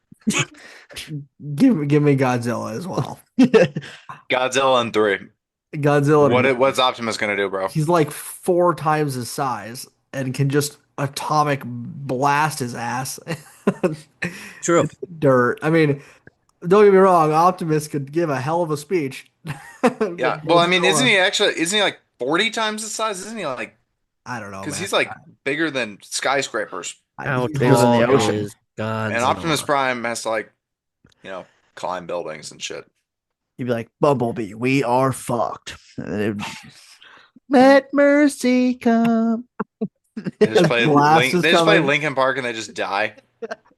[SPEAKER 1] Give me Godzilla as well.
[SPEAKER 4] Godzilla in three.
[SPEAKER 1] Godzilla,
[SPEAKER 4] What's Optimus gonna do, bro?
[SPEAKER 1] he's like 4 times his size and can just atomic blast his ass.
[SPEAKER 2] True.
[SPEAKER 1] It's dirt. I mean, don't get me wrong, Optimus could give a hell of a speech.
[SPEAKER 4] Yeah.
[SPEAKER 1] But
[SPEAKER 4] Well, I mean,
[SPEAKER 1] Godzilla,
[SPEAKER 4] isn't he like 40 times the size? Isn't he like
[SPEAKER 1] I don't know,
[SPEAKER 4] because
[SPEAKER 1] man.
[SPEAKER 4] he's like bigger than skyscrapers.
[SPEAKER 2] How
[SPEAKER 1] He's
[SPEAKER 3] Bigger than the
[SPEAKER 2] tall
[SPEAKER 1] just
[SPEAKER 3] ocean.
[SPEAKER 2] is
[SPEAKER 4] And Optimus
[SPEAKER 2] Godzilla?
[SPEAKER 4] Prime has to like, you know, climb buildings and shit.
[SPEAKER 3] You'd be like, Bumblebee, we are fucked. And then let mercy come.
[SPEAKER 1] his blast is
[SPEAKER 4] They just play
[SPEAKER 1] coming.
[SPEAKER 4] Linkin Park and they just die.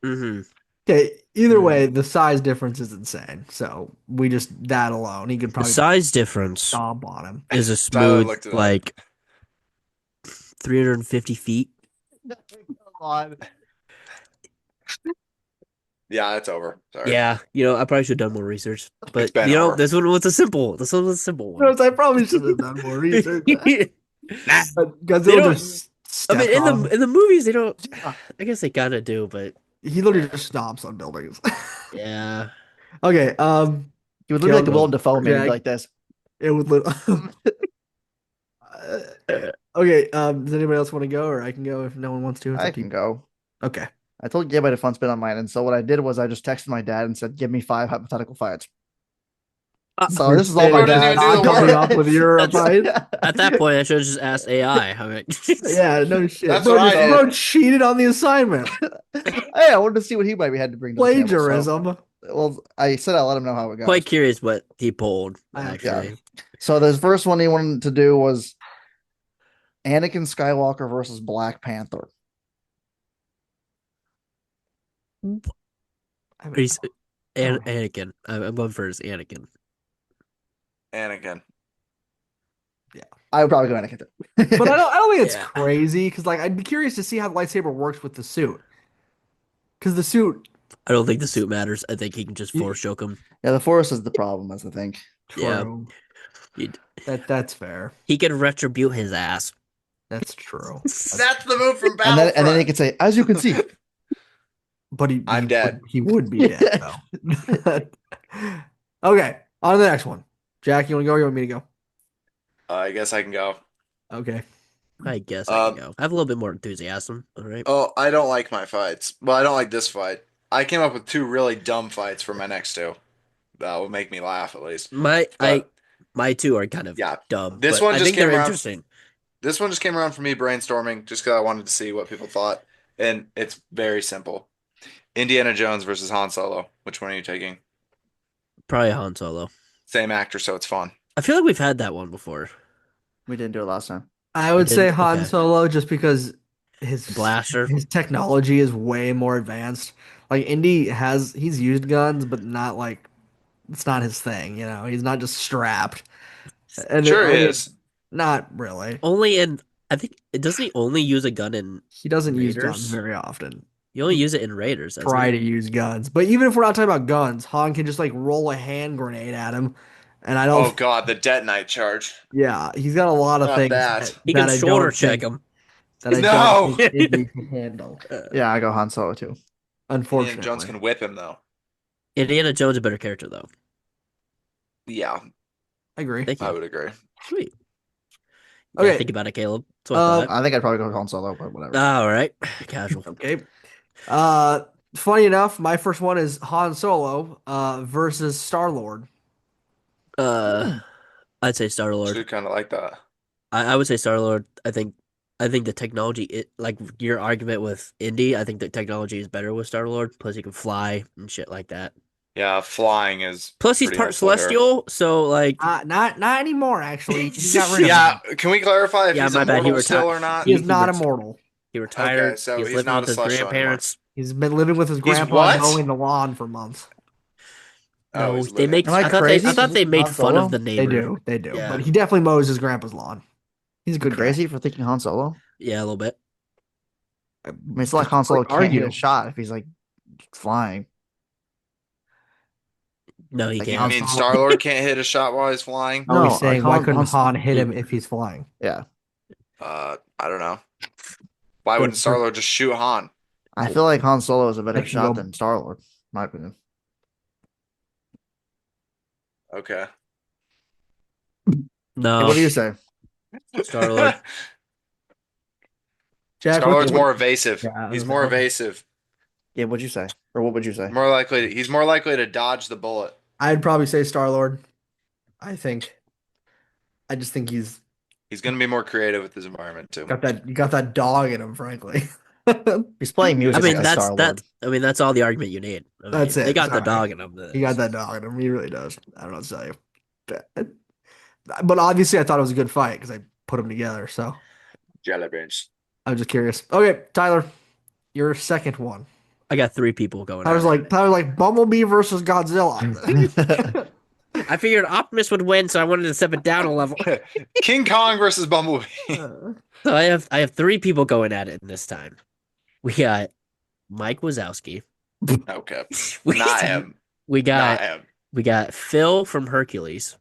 [SPEAKER 2] Mm-hmm.
[SPEAKER 1] Okay, either way,
[SPEAKER 2] Mm.
[SPEAKER 1] the size difference is insane. So we just that alone, he could
[SPEAKER 2] The
[SPEAKER 1] probably just
[SPEAKER 2] size difference
[SPEAKER 1] stomp on him.
[SPEAKER 2] is a
[SPEAKER 4] Tyler
[SPEAKER 2] smooth
[SPEAKER 4] looked it up.
[SPEAKER 2] like 350 feet.
[SPEAKER 3] Come on.
[SPEAKER 4] Yeah, it's over. Sorry.
[SPEAKER 2] Yeah, I probably should have done more research. But
[SPEAKER 4] been over.
[SPEAKER 2] this one was a simple. This one was a simple one.
[SPEAKER 1] Notice I probably should have done more research. But
[SPEAKER 2] They
[SPEAKER 1] Godzilla
[SPEAKER 2] don't.
[SPEAKER 1] just
[SPEAKER 2] I mean,
[SPEAKER 1] stepped on him.
[SPEAKER 2] in the movies, they don't. I guess they kind of do, but
[SPEAKER 1] He literally just stomps on buildings.
[SPEAKER 2] yeah.
[SPEAKER 1] Okay,
[SPEAKER 3] He would look like the
[SPEAKER 1] Caleb
[SPEAKER 3] Willem Dafoe man. He'd be
[SPEAKER 1] Jack,
[SPEAKER 3] like this.
[SPEAKER 1] it would okay, does anybody else want to go, or I can go if no one wants to? It's
[SPEAKER 3] I
[SPEAKER 1] up to you.
[SPEAKER 3] can go.
[SPEAKER 1] Okay,
[SPEAKER 3] I told Gabe I had a fun spin on mine, and so what I did was I just texted my dad and said, "Give me 5 hypothetical fights." So
[SPEAKER 1] Your
[SPEAKER 3] this is all my
[SPEAKER 1] spin
[SPEAKER 4] doesn't
[SPEAKER 3] dad
[SPEAKER 4] even do the
[SPEAKER 1] coming
[SPEAKER 4] work.
[SPEAKER 1] up with your
[SPEAKER 2] That's-
[SPEAKER 1] advice.
[SPEAKER 2] At that point, I should have just asked AI.
[SPEAKER 1] Yeah, no shit.
[SPEAKER 4] That's
[SPEAKER 1] Bro,
[SPEAKER 4] what I
[SPEAKER 1] just,
[SPEAKER 4] did.
[SPEAKER 1] bro cheated on the assignment.
[SPEAKER 3] Hey, I wanted to see what he might be had to bring to the table. So,
[SPEAKER 1] Plagiarism.
[SPEAKER 3] well, I said I'll let him know how it goes.
[SPEAKER 2] Quite curious what he pulled,
[SPEAKER 1] Yeah.
[SPEAKER 2] actually.
[SPEAKER 3] So the first one he wanted to do was Anakin Skywalker versus Black Panther.
[SPEAKER 1] I mean,
[SPEAKER 2] He's Anakin. I'm going for his Anakin.
[SPEAKER 4] Anakin.
[SPEAKER 3] I would probably go Anakin too.
[SPEAKER 1] but I don't think it's
[SPEAKER 2] Yeah.
[SPEAKER 1] crazy because like I'd be curious to see how the lightsaber works with the suit. Because the suit,
[SPEAKER 2] I don't think the suit matters. I think he can just
[SPEAKER 1] You-
[SPEAKER 2] force choke him.
[SPEAKER 3] Yeah, the Force is the problem, as I think.
[SPEAKER 2] Yeah.
[SPEAKER 1] true.
[SPEAKER 2] He'd-
[SPEAKER 1] That's fair.
[SPEAKER 2] He can retribute his ass.
[SPEAKER 1] That's true.
[SPEAKER 4] That's the move from
[SPEAKER 3] And then
[SPEAKER 4] Battlefront.
[SPEAKER 3] he could say, "As you can see."
[SPEAKER 1] But
[SPEAKER 4] I'm dead.
[SPEAKER 1] He would be dead though. Okay, on to the next one. Jack, you want to go or you want me to go?
[SPEAKER 4] I guess I can go.
[SPEAKER 1] Okay.
[SPEAKER 2] I guess I can go. I have a little bit more enthusiasm. All right.
[SPEAKER 4] Oh, I don't like my fights. Well, I don't like this fight. I came up with 2 really dumb fights for my next 2. That will make me laugh at least.
[SPEAKER 2] My
[SPEAKER 4] But
[SPEAKER 2] two are kind of
[SPEAKER 4] yeah,
[SPEAKER 2] dumb.
[SPEAKER 4] this
[SPEAKER 2] but
[SPEAKER 4] one
[SPEAKER 2] I
[SPEAKER 4] just
[SPEAKER 2] think
[SPEAKER 4] came
[SPEAKER 2] they're
[SPEAKER 4] around.
[SPEAKER 2] interesting.
[SPEAKER 4] This one just came around for me brainstorming just because I wanted to see what people thought. And it's very simple. Indiana Jones versus Han Solo. Which one are you taking?
[SPEAKER 2] Probably Han Solo.
[SPEAKER 4] Same actor, so it's fun.
[SPEAKER 2] I feel like we've had that one before.
[SPEAKER 3] We didn't do it last time.
[SPEAKER 1] I would say
[SPEAKER 2] didn't?
[SPEAKER 1] Han
[SPEAKER 2] Okay.
[SPEAKER 1] Solo just because his
[SPEAKER 2] Blaster.
[SPEAKER 1] his technology is way more advanced. Like he's used guns, but not like it's not his thing, you know. He's not just strapped. And
[SPEAKER 4] Sure
[SPEAKER 1] I
[SPEAKER 4] he
[SPEAKER 1] mean,
[SPEAKER 4] is.
[SPEAKER 1] not really.
[SPEAKER 2] Only in I think doesn't he only use a gun in
[SPEAKER 1] He doesn't use
[SPEAKER 2] Raiders?
[SPEAKER 1] guns very often.
[SPEAKER 2] you only use it in Raiders, doesn't
[SPEAKER 1] Try
[SPEAKER 2] he?
[SPEAKER 1] to use guns. But even if we're not talking about guns, Han can just like roll a hand grenade at him. And I don't
[SPEAKER 4] Oh God, the detonite charge.
[SPEAKER 1] yeah, he's got a lot of
[SPEAKER 4] Not
[SPEAKER 1] things
[SPEAKER 4] bad.
[SPEAKER 2] He
[SPEAKER 1] that
[SPEAKER 2] can
[SPEAKER 1] I
[SPEAKER 2] shoulder
[SPEAKER 1] don't
[SPEAKER 2] check
[SPEAKER 1] think
[SPEAKER 2] him.
[SPEAKER 1] that I
[SPEAKER 4] No!
[SPEAKER 1] don't think Indy can handle.
[SPEAKER 3] Yeah, I go Han Solo too.
[SPEAKER 4] Indiana Jones
[SPEAKER 1] Unfortunately.
[SPEAKER 4] can whip him though.
[SPEAKER 2] Indiana Jones is a better character though.
[SPEAKER 4] Yeah,
[SPEAKER 1] I agree.
[SPEAKER 2] Thank you.
[SPEAKER 4] I would agree.
[SPEAKER 2] Sweet.
[SPEAKER 1] Okay.
[SPEAKER 2] Yeah, think about it, Caleb. That's what I thought.
[SPEAKER 3] I think I'd probably go Han Solo, but whatever.
[SPEAKER 2] All right. Casual.
[SPEAKER 1] Okay. Funny enough, my first one is Han Solo versus Star-Lord.
[SPEAKER 2] I'd say Star Lord.
[SPEAKER 4] Should kind of like that.
[SPEAKER 2] I would say Star Lord. I think the technology like your argument with Indy, I think the technology is better with Star Lord. Plus he can fly and shit like that.
[SPEAKER 4] Yeah, flying is.
[SPEAKER 2] Plus he's
[SPEAKER 4] pretty
[SPEAKER 2] part
[SPEAKER 4] helpful here.
[SPEAKER 2] celestial, so like
[SPEAKER 1] Not anymore, actually. He got rid of
[SPEAKER 4] Yeah,
[SPEAKER 1] him.
[SPEAKER 4] can we clarify if
[SPEAKER 2] Yeah,
[SPEAKER 4] he's
[SPEAKER 2] my bad, he
[SPEAKER 4] immortal still
[SPEAKER 2] retired.
[SPEAKER 4] or not?
[SPEAKER 1] He is
[SPEAKER 2] he
[SPEAKER 1] not
[SPEAKER 2] ret-
[SPEAKER 1] immortal.
[SPEAKER 2] he retired.
[SPEAKER 4] Okay, so
[SPEAKER 2] he's
[SPEAKER 4] he's
[SPEAKER 2] living
[SPEAKER 4] not
[SPEAKER 2] with
[SPEAKER 4] a
[SPEAKER 2] his
[SPEAKER 4] celestial
[SPEAKER 2] grandparents.
[SPEAKER 1] He's been living with his
[SPEAKER 4] He's
[SPEAKER 1] grandpa
[SPEAKER 4] what?
[SPEAKER 1] mowing the lawn for months.
[SPEAKER 4] Oh,
[SPEAKER 2] No,
[SPEAKER 4] he's
[SPEAKER 2] they
[SPEAKER 4] living.
[SPEAKER 2] make.
[SPEAKER 3] Am I
[SPEAKER 2] I thought
[SPEAKER 3] crazy?
[SPEAKER 2] I thought they
[SPEAKER 3] Thinking
[SPEAKER 2] made
[SPEAKER 3] Han
[SPEAKER 2] fun
[SPEAKER 3] Solo?
[SPEAKER 2] of the neighbor.
[SPEAKER 1] They do.
[SPEAKER 2] Yeah.
[SPEAKER 1] But he definitely mows his grandpa's lawn. He's a
[SPEAKER 3] Am I
[SPEAKER 1] good
[SPEAKER 3] crazy for thinking Han Solo?
[SPEAKER 2] Yeah, a little bit.
[SPEAKER 1] guy.
[SPEAKER 3] I mean, it's not like Han Solo
[SPEAKER 1] Like,
[SPEAKER 3] can't hit
[SPEAKER 1] argue.
[SPEAKER 3] a shot if he's like flying.
[SPEAKER 2] No, he
[SPEAKER 3] Like,
[SPEAKER 4] You
[SPEAKER 2] can't.
[SPEAKER 4] mean Star Lord can't hit a shot while he's flying?
[SPEAKER 1] Are we
[SPEAKER 3] No,
[SPEAKER 1] saying
[SPEAKER 3] like
[SPEAKER 1] why
[SPEAKER 3] Han-
[SPEAKER 1] couldn't
[SPEAKER 3] Han-
[SPEAKER 1] Han hit him if he's flying?
[SPEAKER 3] Yeah,
[SPEAKER 4] I don't know. Why wouldn't Star Lord just shoot Han?
[SPEAKER 3] I feel like Han Solo is a better
[SPEAKER 1] That can
[SPEAKER 3] shot
[SPEAKER 1] go-
[SPEAKER 3] than Star Lord, my opinion.
[SPEAKER 4] Okay.
[SPEAKER 3] Hey,
[SPEAKER 2] No,
[SPEAKER 3] what do you say?
[SPEAKER 2] Star Lord.
[SPEAKER 1] Jack,
[SPEAKER 4] Star Lord's
[SPEAKER 1] what-
[SPEAKER 4] more evasive.
[SPEAKER 1] Yeah,
[SPEAKER 4] He's more evasive.
[SPEAKER 3] Yeah, what'd you say? Or what would you say?
[SPEAKER 4] He's more likely to dodge the bullet.
[SPEAKER 1] I'd probably say Star-Lord. I just think he's
[SPEAKER 4] He's going to be more creative with his environment too.
[SPEAKER 1] got that dog in him, frankly.
[SPEAKER 3] He's playing
[SPEAKER 2] I
[SPEAKER 3] music
[SPEAKER 2] mean,
[SPEAKER 3] as
[SPEAKER 2] that's
[SPEAKER 3] Star Lord.
[SPEAKER 2] that's. I mean, that's all the argument you need. I mean,
[SPEAKER 1] That's
[SPEAKER 2] They
[SPEAKER 1] it,
[SPEAKER 2] got the
[SPEAKER 1] sorry.
[SPEAKER 2] dog in them.
[SPEAKER 1] He got that dog in him. He really does. I don't know what to tell you. But obviously, I thought it was a good fight because I put them together. So
[SPEAKER 4] Jelly beans.
[SPEAKER 1] I'm just curious. Okay, Tyler, your second one.
[SPEAKER 2] I got 3 people going.
[SPEAKER 1] I was
[SPEAKER 2] at it.
[SPEAKER 1] like Bumblebee versus Godzilla.
[SPEAKER 2] I figured Optimus would win, so I wanted to step it down a level.
[SPEAKER 4] King Kong versus Bumblebee.
[SPEAKER 2] So I have 3 people going at it in this time. We got Mike Wazowski.
[SPEAKER 4] Okay.
[SPEAKER 2] We,
[SPEAKER 4] Not him.
[SPEAKER 2] we
[SPEAKER 4] Not
[SPEAKER 2] got
[SPEAKER 4] him.
[SPEAKER 2] we got Phil from Hercules.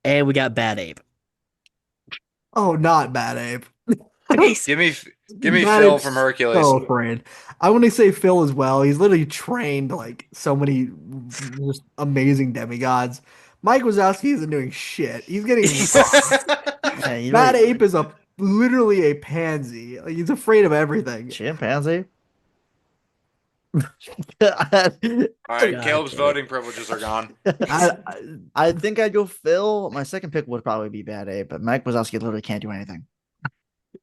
[SPEAKER 2] And we got Bad Ape.
[SPEAKER 1] Oh, not Bad Ape.
[SPEAKER 4] Give me
[SPEAKER 1] Bad
[SPEAKER 4] Phil
[SPEAKER 1] Ape's
[SPEAKER 4] from Hercules.
[SPEAKER 1] So afraid. I want to say Phil as well. He's literally trained like so many just amazing demigods. Mike Wazowski isn't doing shit. He's getting
[SPEAKER 3] Yeah, you
[SPEAKER 1] Bad
[SPEAKER 3] really-
[SPEAKER 1] Ape is a literally a pansy. Like he's afraid of everything.
[SPEAKER 3] Chimpanzee.
[SPEAKER 4] All right,
[SPEAKER 2] God
[SPEAKER 4] Caleb's
[SPEAKER 2] damn it.
[SPEAKER 4] voting privileges are gone.
[SPEAKER 1] I,
[SPEAKER 3] I think I'd go Phil. My second pick would probably be Bad A, but Mike Wazowski literally can't do anything.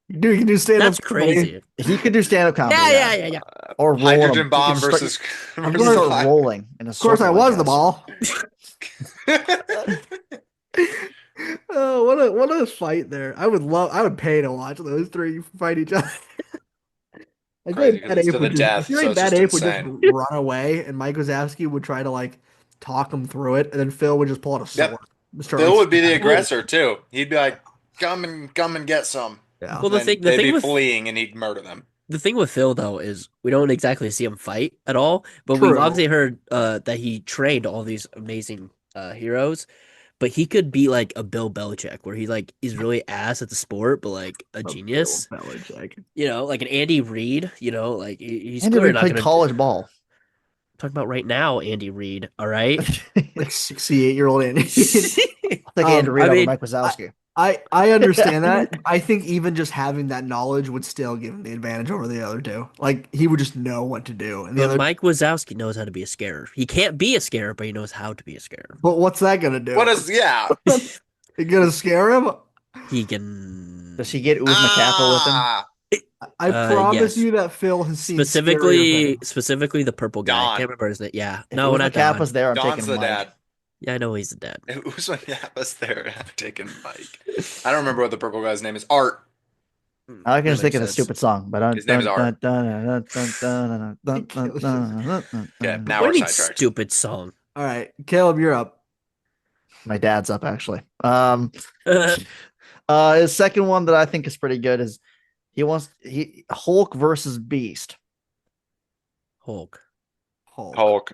[SPEAKER 1] dude, you can do stand up
[SPEAKER 2] That's crazy.
[SPEAKER 3] He could do stand up comedy,
[SPEAKER 2] Yeah.
[SPEAKER 3] or roll in
[SPEAKER 4] Hydrogen
[SPEAKER 3] a, he could
[SPEAKER 4] bomb
[SPEAKER 3] just start,
[SPEAKER 4] versus
[SPEAKER 3] he could
[SPEAKER 4] versus
[SPEAKER 3] start rolling in a
[SPEAKER 1] Of course, I
[SPEAKER 3] circle,
[SPEAKER 1] was the
[SPEAKER 3] guess.
[SPEAKER 1] ball. Oh, what a fight there! I would pay to watch those three fight each other. I feel
[SPEAKER 4] Crazy
[SPEAKER 1] like
[SPEAKER 4] because it's to the
[SPEAKER 1] I
[SPEAKER 4] death,
[SPEAKER 1] feel
[SPEAKER 4] so
[SPEAKER 1] like
[SPEAKER 4] it's
[SPEAKER 1] Bad
[SPEAKER 4] just
[SPEAKER 1] Ape would just
[SPEAKER 4] insane.
[SPEAKER 1] run away, and Mike Wazowski would try to like talk him through it, and then Phil would just pull out a sword.
[SPEAKER 4] Yep.
[SPEAKER 1] And start,
[SPEAKER 4] Phil
[SPEAKER 1] like,
[SPEAKER 4] would be the
[SPEAKER 1] stabbing.
[SPEAKER 2] Well,
[SPEAKER 4] aggressor too. He'd be like, come and get some."
[SPEAKER 1] Yeah,
[SPEAKER 2] well,
[SPEAKER 4] And then
[SPEAKER 2] the
[SPEAKER 4] they'd
[SPEAKER 2] thing
[SPEAKER 4] be
[SPEAKER 2] with
[SPEAKER 4] fleeing and he'd murder them.
[SPEAKER 2] the thing with Phil though is we don't exactly see him fight at all, but we've
[SPEAKER 1] true.
[SPEAKER 2] obviously heard that he trained all these amazing heroes. But he could be like a Bill Belichick, where he's really ass at the sport, but like a
[SPEAKER 1] Bill
[SPEAKER 2] genius.
[SPEAKER 1] Belichick.
[SPEAKER 2] Like an Andy Reid. Like he's
[SPEAKER 3] Andy
[SPEAKER 2] clearly
[SPEAKER 3] Reid
[SPEAKER 2] not
[SPEAKER 3] played
[SPEAKER 2] going to
[SPEAKER 3] college ball.
[SPEAKER 2] talk about right now. Andy Reid, all right.
[SPEAKER 1] Like 68-year-old Andy.
[SPEAKER 3] I'll take Andy Reid
[SPEAKER 2] I
[SPEAKER 3] over
[SPEAKER 2] mean,
[SPEAKER 3] Mike Wazowski.
[SPEAKER 1] I understand that. I think even just having that knowledge would still give him the advantage over the other two. Like he would just know what to do, and the
[SPEAKER 2] but
[SPEAKER 1] other.
[SPEAKER 2] Mike Wazowski knows how to be a scarer. He can't be a scarer, but he knows how to be a scarer.
[SPEAKER 1] But what's that gonna do?
[SPEAKER 4] What is yeah?
[SPEAKER 1] You gonna scare him?
[SPEAKER 2] He can
[SPEAKER 3] Does he get Uzma Kappa with him?
[SPEAKER 1] I promise
[SPEAKER 2] yes.
[SPEAKER 1] you that Phil has seen scarier things.
[SPEAKER 2] Specifically the purple guy.
[SPEAKER 4] Don.
[SPEAKER 2] Can't remember his name. Yeah.
[SPEAKER 3] If
[SPEAKER 2] No,
[SPEAKER 3] Uzma
[SPEAKER 2] not Don.
[SPEAKER 3] Kappa's there, I'm
[SPEAKER 4] Don's
[SPEAKER 3] taking
[SPEAKER 4] the
[SPEAKER 3] Mike.
[SPEAKER 4] dad.
[SPEAKER 2] Yeah, I know he's the dad.
[SPEAKER 4] Who's when Yappa's there? I'm taking Mike. I don't remember what the purple guy's name is. Art.
[SPEAKER 3] I can
[SPEAKER 2] That
[SPEAKER 3] just think
[SPEAKER 2] makes
[SPEAKER 3] of the
[SPEAKER 2] sense.
[SPEAKER 3] stupid song. But
[SPEAKER 4] His name is Art. Okay, now
[SPEAKER 2] What do
[SPEAKER 4] we're
[SPEAKER 2] you mean
[SPEAKER 4] sidetracked.
[SPEAKER 2] stupid song?
[SPEAKER 1] All right, Caleb, you're up.
[SPEAKER 3] My dad's up actually. His second one that I think is pretty good is he Hulk versus Beast.
[SPEAKER 2] Hulk.
[SPEAKER 4] Hulk.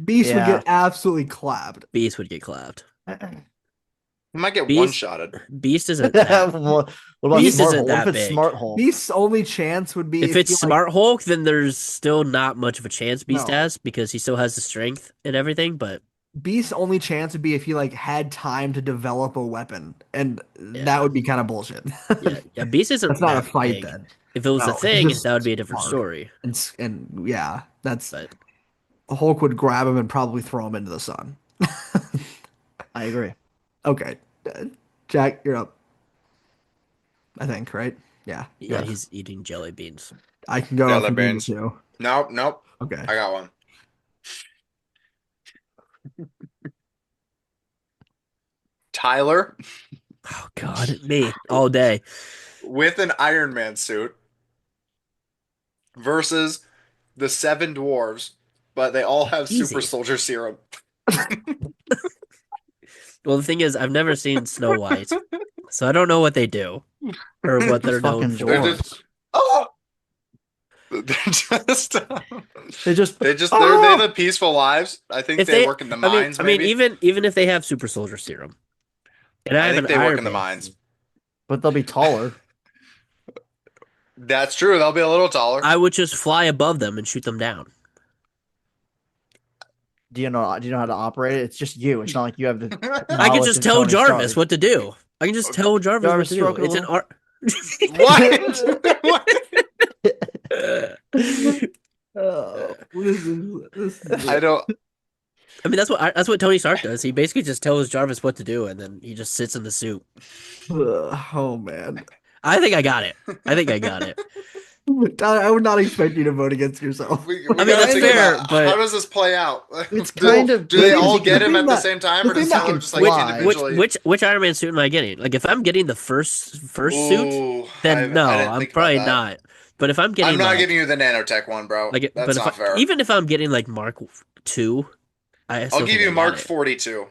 [SPEAKER 1] Beast would
[SPEAKER 3] Yeah.
[SPEAKER 1] get absolutely clapped.
[SPEAKER 2] Beast would get clapped.
[SPEAKER 4] He might get
[SPEAKER 2] Beast-
[SPEAKER 4] one-shotted.
[SPEAKER 2] Beast isn't that.
[SPEAKER 3] What about
[SPEAKER 2] Beast
[SPEAKER 3] Smart
[SPEAKER 2] isn't
[SPEAKER 3] Hulk? What
[SPEAKER 2] that
[SPEAKER 3] if it's
[SPEAKER 2] big.
[SPEAKER 3] Smart Hulk?
[SPEAKER 1] Beast's only chance would be
[SPEAKER 2] If it's
[SPEAKER 1] he, like,
[SPEAKER 2] Smart Hulk, then there's still not much of a chance Beast
[SPEAKER 1] No.
[SPEAKER 2] has because he still has the strength and everything. But
[SPEAKER 1] Beast's only chance would be if he like had time to develop a weapon, and
[SPEAKER 2] Yeah.
[SPEAKER 1] that would be kind of bullshit.
[SPEAKER 2] yeah, Beast isn't
[SPEAKER 1] That's not a
[SPEAKER 2] that
[SPEAKER 1] fight
[SPEAKER 2] big.
[SPEAKER 1] then.
[SPEAKER 2] If it was
[SPEAKER 1] No,
[SPEAKER 2] a
[SPEAKER 1] it's
[SPEAKER 2] thing,
[SPEAKER 1] just
[SPEAKER 2] that would be a different
[SPEAKER 1] smart.
[SPEAKER 2] story.
[SPEAKER 1] And yeah, that's
[SPEAKER 2] But
[SPEAKER 1] Hulk would grab him and probably throw him into the sun.
[SPEAKER 3] I agree.
[SPEAKER 1] Okay, Jack, you're up. I think, right? Yeah.
[SPEAKER 2] yeah,
[SPEAKER 1] Yes.
[SPEAKER 2] he's eating jelly beans.
[SPEAKER 1] I can go
[SPEAKER 4] Yeah,
[SPEAKER 1] if
[SPEAKER 4] that
[SPEAKER 1] you need me
[SPEAKER 4] beans.
[SPEAKER 1] to.
[SPEAKER 4] Nope.
[SPEAKER 1] Okay.
[SPEAKER 4] I got one. Tyler
[SPEAKER 2] Oh God, me all day.
[SPEAKER 4] with an Iron Man suit versus the seven dwarves, but they all have super
[SPEAKER 2] Easy.
[SPEAKER 4] soldier serum.
[SPEAKER 2] Well, the thing is, I've never seen Snow White, so I don't know what they do or what they're known
[SPEAKER 3] Fucking
[SPEAKER 2] for.
[SPEAKER 4] They're
[SPEAKER 3] dwarves.
[SPEAKER 4] just oh, they're just
[SPEAKER 3] They're
[SPEAKER 4] they live peaceful lives. I think
[SPEAKER 2] If
[SPEAKER 4] they work in the mines.
[SPEAKER 2] I mean,
[SPEAKER 4] maybe
[SPEAKER 2] even if they have super soldier serum, and I
[SPEAKER 4] I
[SPEAKER 2] have
[SPEAKER 4] think
[SPEAKER 2] an
[SPEAKER 4] they work
[SPEAKER 2] Iron
[SPEAKER 4] in the
[SPEAKER 2] Man
[SPEAKER 4] mines.
[SPEAKER 2] suit,
[SPEAKER 3] but they'll be taller.
[SPEAKER 4] That's true. They'll be a little taller.
[SPEAKER 2] I would just fly above them and shoot them down.
[SPEAKER 3] Do you know how to operate it? It's just you. It's not like you have the
[SPEAKER 2] I can
[SPEAKER 3] knowledge
[SPEAKER 2] just
[SPEAKER 3] of
[SPEAKER 2] tell
[SPEAKER 3] Tony
[SPEAKER 2] Jarvis
[SPEAKER 3] Stark.
[SPEAKER 2] what to do. I can just tell Jarvis
[SPEAKER 3] Jarvis,
[SPEAKER 2] what to
[SPEAKER 3] stroke
[SPEAKER 2] do.
[SPEAKER 3] it a
[SPEAKER 2] It's an
[SPEAKER 3] little.
[SPEAKER 2] art.
[SPEAKER 4] What?
[SPEAKER 1] Oh, this is
[SPEAKER 4] I don't.
[SPEAKER 2] I mean, that's what Tony Stark does. He basically just tells Jarvis what to do, and then he just sits in the suit.
[SPEAKER 1] oh man.
[SPEAKER 2] I think I got it. I think I got it.
[SPEAKER 1] I would not expect you to vote against yourself.
[SPEAKER 4] We
[SPEAKER 2] I mean,
[SPEAKER 4] gotta
[SPEAKER 2] that's
[SPEAKER 4] think
[SPEAKER 2] fair,
[SPEAKER 4] about
[SPEAKER 2] but-
[SPEAKER 4] how does this play out?
[SPEAKER 3] It's kind of
[SPEAKER 4] do they
[SPEAKER 3] big
[SPEAKER 4] all
[SPEAKER 3] because
[SPEAKER 4] get
[SPEAKER 3] the
[SPEAKER 4] him
[SPEAKER 1] thing
[SPEAKER 4] at the
[SPEAKER 1] that-
[SPEAKER 4] same time,
[SPEAKER 1] the
[SPEAKER 4] or does
[SPEAKER 1] thing that
[SPEAKER 4] someone
[SPEAKER 1] can
[SPEAKER 4] just like
[SPEAKER 1] fly-
[SPEAKER 4] individually?
[SPEAKER 2] Which Iron Man suit am I getting? Like, if I'm getting the first suit,
[SPEAKER 4] Ooh,
[SPEAKER 2] then no,
[SPEAKER 4] I didn't
[SPEAKER 2] I'm
[SPEAKER 4] think about
[SPEAKER 2] probably
[SPEAKER 4] that.
[SPEAKER 2] not. But if I'm getting
[SPEAKER 4] I'm not
[SPEAKER 2] like,
[SPEAKER 4] giving you the nanotech one, bro.
[SPEAKER 2] like,
[SPEAKER 4] That's
[SPEAKER 2] but if
[SPEAKER 4] not fair.
[SPEAKER 2] even if I'm getting like Mark II, I
[SPEAKER 4] I'll
[SPEAKER 2] still
[SPEAKER 4] give
[SPEAKER 2] think
[SPEAKER 4] you
[SPEAKER 2] I got
[SPEAKER 4] Mark
[SPEAKER 2] it.
[SPEAKER 4] 42.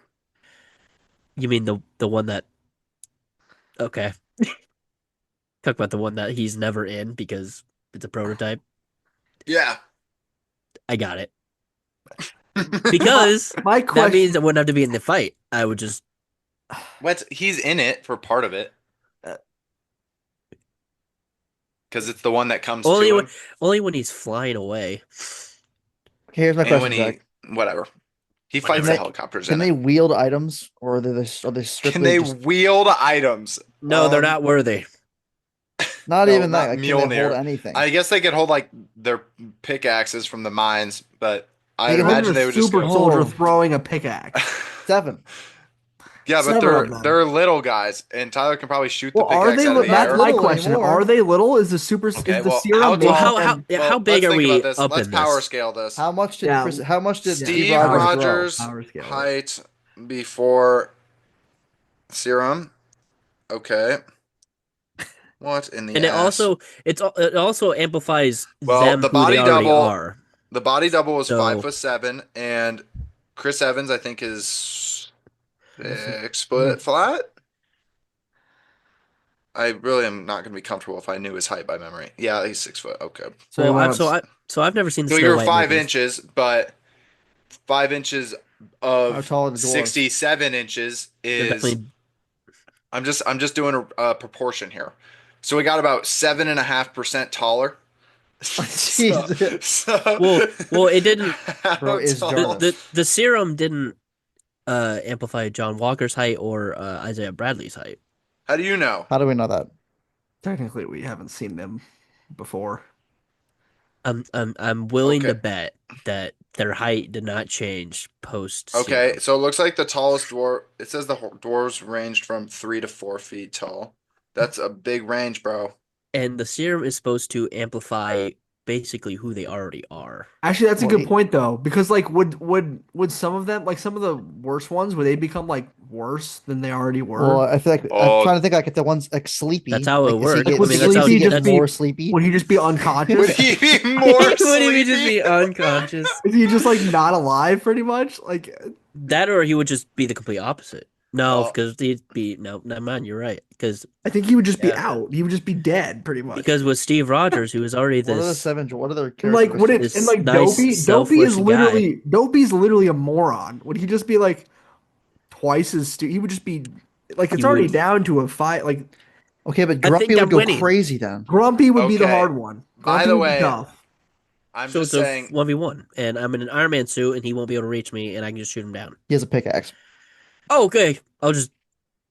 [SPEAKER 2] You mean the one that? Okay, talk about the one that he's never in because it's a prototype.
[SPEAKER 4] Yeah.
[SPEAKER 2] I got it because
[SPEAKER 1] My
[SPEAKER 2] that
[SPEAKER 1] question
[SPEAKER 2] means I wouldn't have to be in the fight. I would just
[SPEAKER 4] He's in it for part of it. Because it's the one that comes
[SPEAKER 2] only
[SPEAKER 4] to
[SPEAKER 2] when
[SPEAKER 4] him.
[SPEAKER 2] only when he's flying away.
[SPEAKER 3] Okay, here's my
[SPEAKER 4] And
[SPEAKER 3] question,
[SPEAKER 4] when
[SPEAKER 3] Jack.
[SPEAKER 4] whatever. He
[SPEAKER 3] Can
[SPEAKER 4] fights the
[SPEAKER 3] they
[SPEAKER 2] Whatever.
[SPEAKER 4] helicopters
[SPEAKER 3] can
[SPEAKER 4] in
[SPEAKER 3] they
[SPEAKER 4] it.
[SPEAKER 3] wield items, or are they
[SPEAKER 4] Can
[SPEAKER 3] strictly
[SPEAKER 4] they
[SPEAKER 3] just
[SPEAKER 4] wield items?
[SPEAKER 2] No, they're not worthy.
[SPEAKER 3] not
[SPEAKER 4] No,
[SPEAKER 3] even that?
[SPEAKER 4] not
[SPEAKER 3] Like, can they hold
[SPEAKER 4] Mjolnir.
[SPEAKER 3] anything?
[SPEAKER 4] I guess they could hold like their pickaxes from the mines, but
[SPEAKER 3] They
[SPEAKER 4] I'd
[SPEAKER 3] can hold.
[SPEAKER 1] Imagine
[SPEAKER 4] imagine
[SPEAKER 1] a
[SPEAKER 4] they would just
[SPEAKER 1] super
[SPEAKER 4] go.
[SPEAKER 1] soldier
[SPEAKER 3] Oh,
[SPEAKER 1] throwing a pickaxe.
[SPEAKER 3] 7.
[SPEAKER 4] Yeah, but
[SPEAKER 1] 7 of them.
[SPEAKER 4] they're little guys, and Tyler can probably shoot the
[SPEAKER 1] Well, are
[SPEAKER 4] pickaxe
[SPEAKER 1] they?
[SPEAKER 4] out of
[SPEAKER 3] They're
[SPEAKER 4] the
[SPEAKER 3] not
[SPEAKER 1] That's
[SPEAKER 4] air.
[SPEAKER 1] my
[SPEAKER 3] little
[SPEAKER 1] question. Are
[SPEAKER 3] anymore.
[SPEAKER 1] they little? Is
[SPEAKER 4] Okay,
[SPEAKER 1] the
[SPEAKER 4] well, how
[SPEAKER 1] serum
[SPEAKER 2] Well,
[SPEAKER 1] making
[SPEAKER 4] tall?
[SPEAKER 2] how
[SPEAKER 1] them?
[SPEAKER 2] how
[SPEAKER 4] Well,
[SPEAKER 2] big
[SPEAKER 4] let's
[SPEAKER 2] are
[SPEAKER 4] think about
[SPEAKER 2] we
[SPEAKER 4] this.
[SPEAKER 2] up
[SPEAKER 4] Let's
[SPEAKER 2] in
[SPEAKER 4] power
[SPEAKER 2] this?
[SPEAKER 4] scale this.
[SPEAKER 1] Yeah,
[SPEAKER 3] How much did
[SPEAKER 1] yeah.
[SPEAKER 3] Steve
[SPEAKER 4] Steve
[SPEAKER 3] Rogers
[SPEAKER 1] Power,
[SPEAKER 3] grow?
[SPEAKER 4] Rogers'
[SPEAKER 1] power scale it.
[SPEAKER 4] height before serum. Okay. What in the
[SPEAKER 2] And
[SPEAKER 4] ass?
[SPEAKER 2] it also amplifies
[SPEAKER 4] Well,
[SPEAKER 2] them who they already are.
[SPEAKER 4] the body double was five
[SPEAKER 2] So
[SPEAKER 4] foot seven, and Chris Evans, I think, is
[SPEAKER 1] This is-
[SPEAKER 4] 6 foot flat. I really am not going to be comfortable if I knew his height by memory. Yeah, he's 6 foot. Okay.
[SPEAKER 1] So he
[SPEAKER 2] well,
[SPEAKER 1] went up.
[SPEAKER 2] I've never seen the
[SPEAKER 4] So
[SPEAKER 2] Snow
[SPEAKER 4] you're
[SPEAKER 2] White
[SPEAKER 4] 5
[SPEAKER 2] movies.
[SPEAKER 4] inches, but 5 inches
[SPEAKER 3] How
[SPEAKER 4] of
[SPEAKER 3] tall are the dwarves?
[SPEAKER 4] 67 inches
[SPEAKER 2] They're
[SPEAKER 4] is.
[SPEAKER 2] definitely
[SPEAKER 4] I'm just doing a proportion here. So we got about 7.5% taller. So,
[SPEAKER 3] Jeez,
[SPEAKER 4] so
[SPEAKER 2] well, it didn't.
[SPEAKER 3] bro
[SPEAKER 4] how
[SPEAKER 3] is
[SPEAKER 4] tall?
[SPEAKER 3] Jarvis.
[SPEAKER 2] The serum didn't amplify John Walker's height or Isaiah Bradley's height.
[SPEAKER 4] How do you know?
[SPEAKER 3] How do we know that?
[SPEAKER 1] Technically, we haven't seen them before.
[SPEAKER 2] I'm willing
[SPEAKER 4] Okay.
[SPEAKER 2] to bet that their height did not change post
[SPEAKER 4] Okay,
[SPEAKER 2] serum.
[SPEAKER 4] so it looks like the tallest dwarf. It says the dwarves ranged from 3 to 4 feet tall. That's a big range, bro.
[SPEAKER 2] And the serum is supposed to amplify basically who they already are.
[SPEAKER 1] Actually, that's a
[SPEAKER 3] Well,
[SPEAKER 1] good point though, because like, would some of them, like some of the worst ones, would they become like worse than they already
[SPEAKER 3] well,
[SPEAKER 1] were?
[SPEAKER 3] I feel like I'm
[SPEAKER 4] Oh,
[SPEAKER 3] trying to think like if the one's like
[SPEAKER 2] That's
[SPEAKER 3] sleepy,
[SPEAKER 2] how it
[SPEAKER 3] like
[SPEAKER 2] works.
[SPEAKER 1] Like, would
[SPEAKER 2] I mean, that's how
[SPEAKER 1] Sleepy
[SPEAKER 3] Is he
[SPEAKER 1] just
[SPEAKER 3] get
[SPEAKER 1] be?
[SPEAKER 3] more sleepy?
[SPEAKER 1] Would he just be
[SPEAKER 4] would
[SPEAKER 1] unconscious?
[SPEAKER 4] he be more
[SPEAKER 2] What do you mean, just
[SPEAKER 4] sleepy?
[SPEAKER 2] be unconscious?
[SPEAKER 1] Is he just like not alive, pretty much? Like,
[SPEAKER 2] That or he would just be the complete opposite. No,
[SPEAKER 4] Well,
[SPEAKER 2] because he'd be no, never mind. You're right.
[SPEAKER 1] I think he would just be
[SPEAKER 4] yeah.
[SPEAKER 1] out. He would just be dead, pretty much.
[SPEAKER 2] Because with Steve Rogers, who was already
[SPEAKER 3] What are the
[SPEAKER 2] this
[SPEAKER 3] 7? What are their
[SPEAKER 1] And like, would it?
[SPEAKER 3] characteristics?
[SPEAKER 1] And
[SPEAKER 2] this
[SPEAKER 1] like,
[SPEAKER 2] nice
[SPEAKER 1] Dopey is
[SPEAKER 2] self-wishing guy,
[SPEAKER 1] Dopey's literally a moron. Would he just be like twice as He would just be like,
[SPEAKER 2] he
[SPEAKER 1] it's already
[SPEAKER 2] would.
[SPEAKER 1] down to a fight. Like,
[SPEAKER 3] Okay, but
[SPEAKER 2] I
[SPEAKER 3] Grumpy
[SPEAKER 2] think
[SPEAKER 3] would
[SPEAKER 2] I'm
[SPEAKER 3] go
[SPEAKER 2] winning.
[SPEAKER 3] crazy then.
[SPEAKER 1] Grumpy would be the
[SPEAKER 4] Okay.
[SPEAKER 1] hard one.
[SPEAKER 4] By
[SPEAKER 1] Grumpy
[SPEAKER 4] the
[SPEAKER 1] would be
[SPEAKER 4] way,
[SPEAKER 1] tough.
[SPEAKER 4] I'm
[SPEAKER 2] So
[SPEAKER 4] just
[SPEAKER 2] it's a
[SPEAKER 4] saying.
[SPEAKER 2] 1v1, and I'm in an Iron Man suit, and he won't be able to reach me, and I can just shoot him down.
[SPEAKER 3] He has a pickaxe.
[SPEAKER 2] Oh, okay. I'll just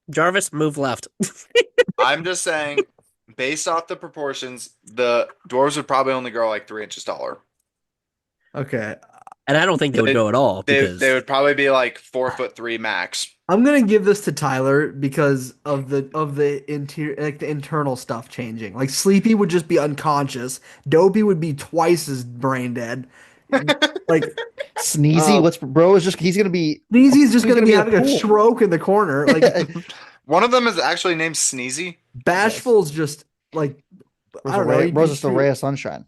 [SPEAKER 2] Jarvis move left,
[SPEAKER 4] I'm just saying. Based off the proportions, the dwarves would probably only grow like 3 inches taller.
[SPEAKER 1] Okay,
[SPEAKER 2] and I don't think they would
[SPEAKER 4] They
[SPEAKER 2] go at all
[SPEAKER 4] they
[SPEAKER 2] because
[SPEAKER 4] would probably be like 4'3" max.
[SPEAKER 1] I'm gonna give this to Tyler because of the interior, like the internal stuff changing. Like Sleepy would just be unconscious. Dopey would be twice as brain dead. Like,
[SPEAKER 3] Sneezy,
[SPEAKER 1] uh,
[SPEAKER 3] what's bro is just he's gonna be
[SPEAKER 1] Sneezy's just
[SPEAKER 3] he's
[SPEAKER 1] gonna be
[SPEAKER 3] in a
[SPEAKER 1] having a
[SPEAKER 3] pool.
[SPEAKER 1] stroke in the corner. Like,
[SPEAKER 4] One of them is actually named Sneezy.
[SPEAKER 3] Yes.
[SPEAKER 1] Bashful's just like, I don't know. He'd
[SPEAKER 3] Bro's
[SPEAKER 1] be
[SPEAKER 3] just a ray of sunshine.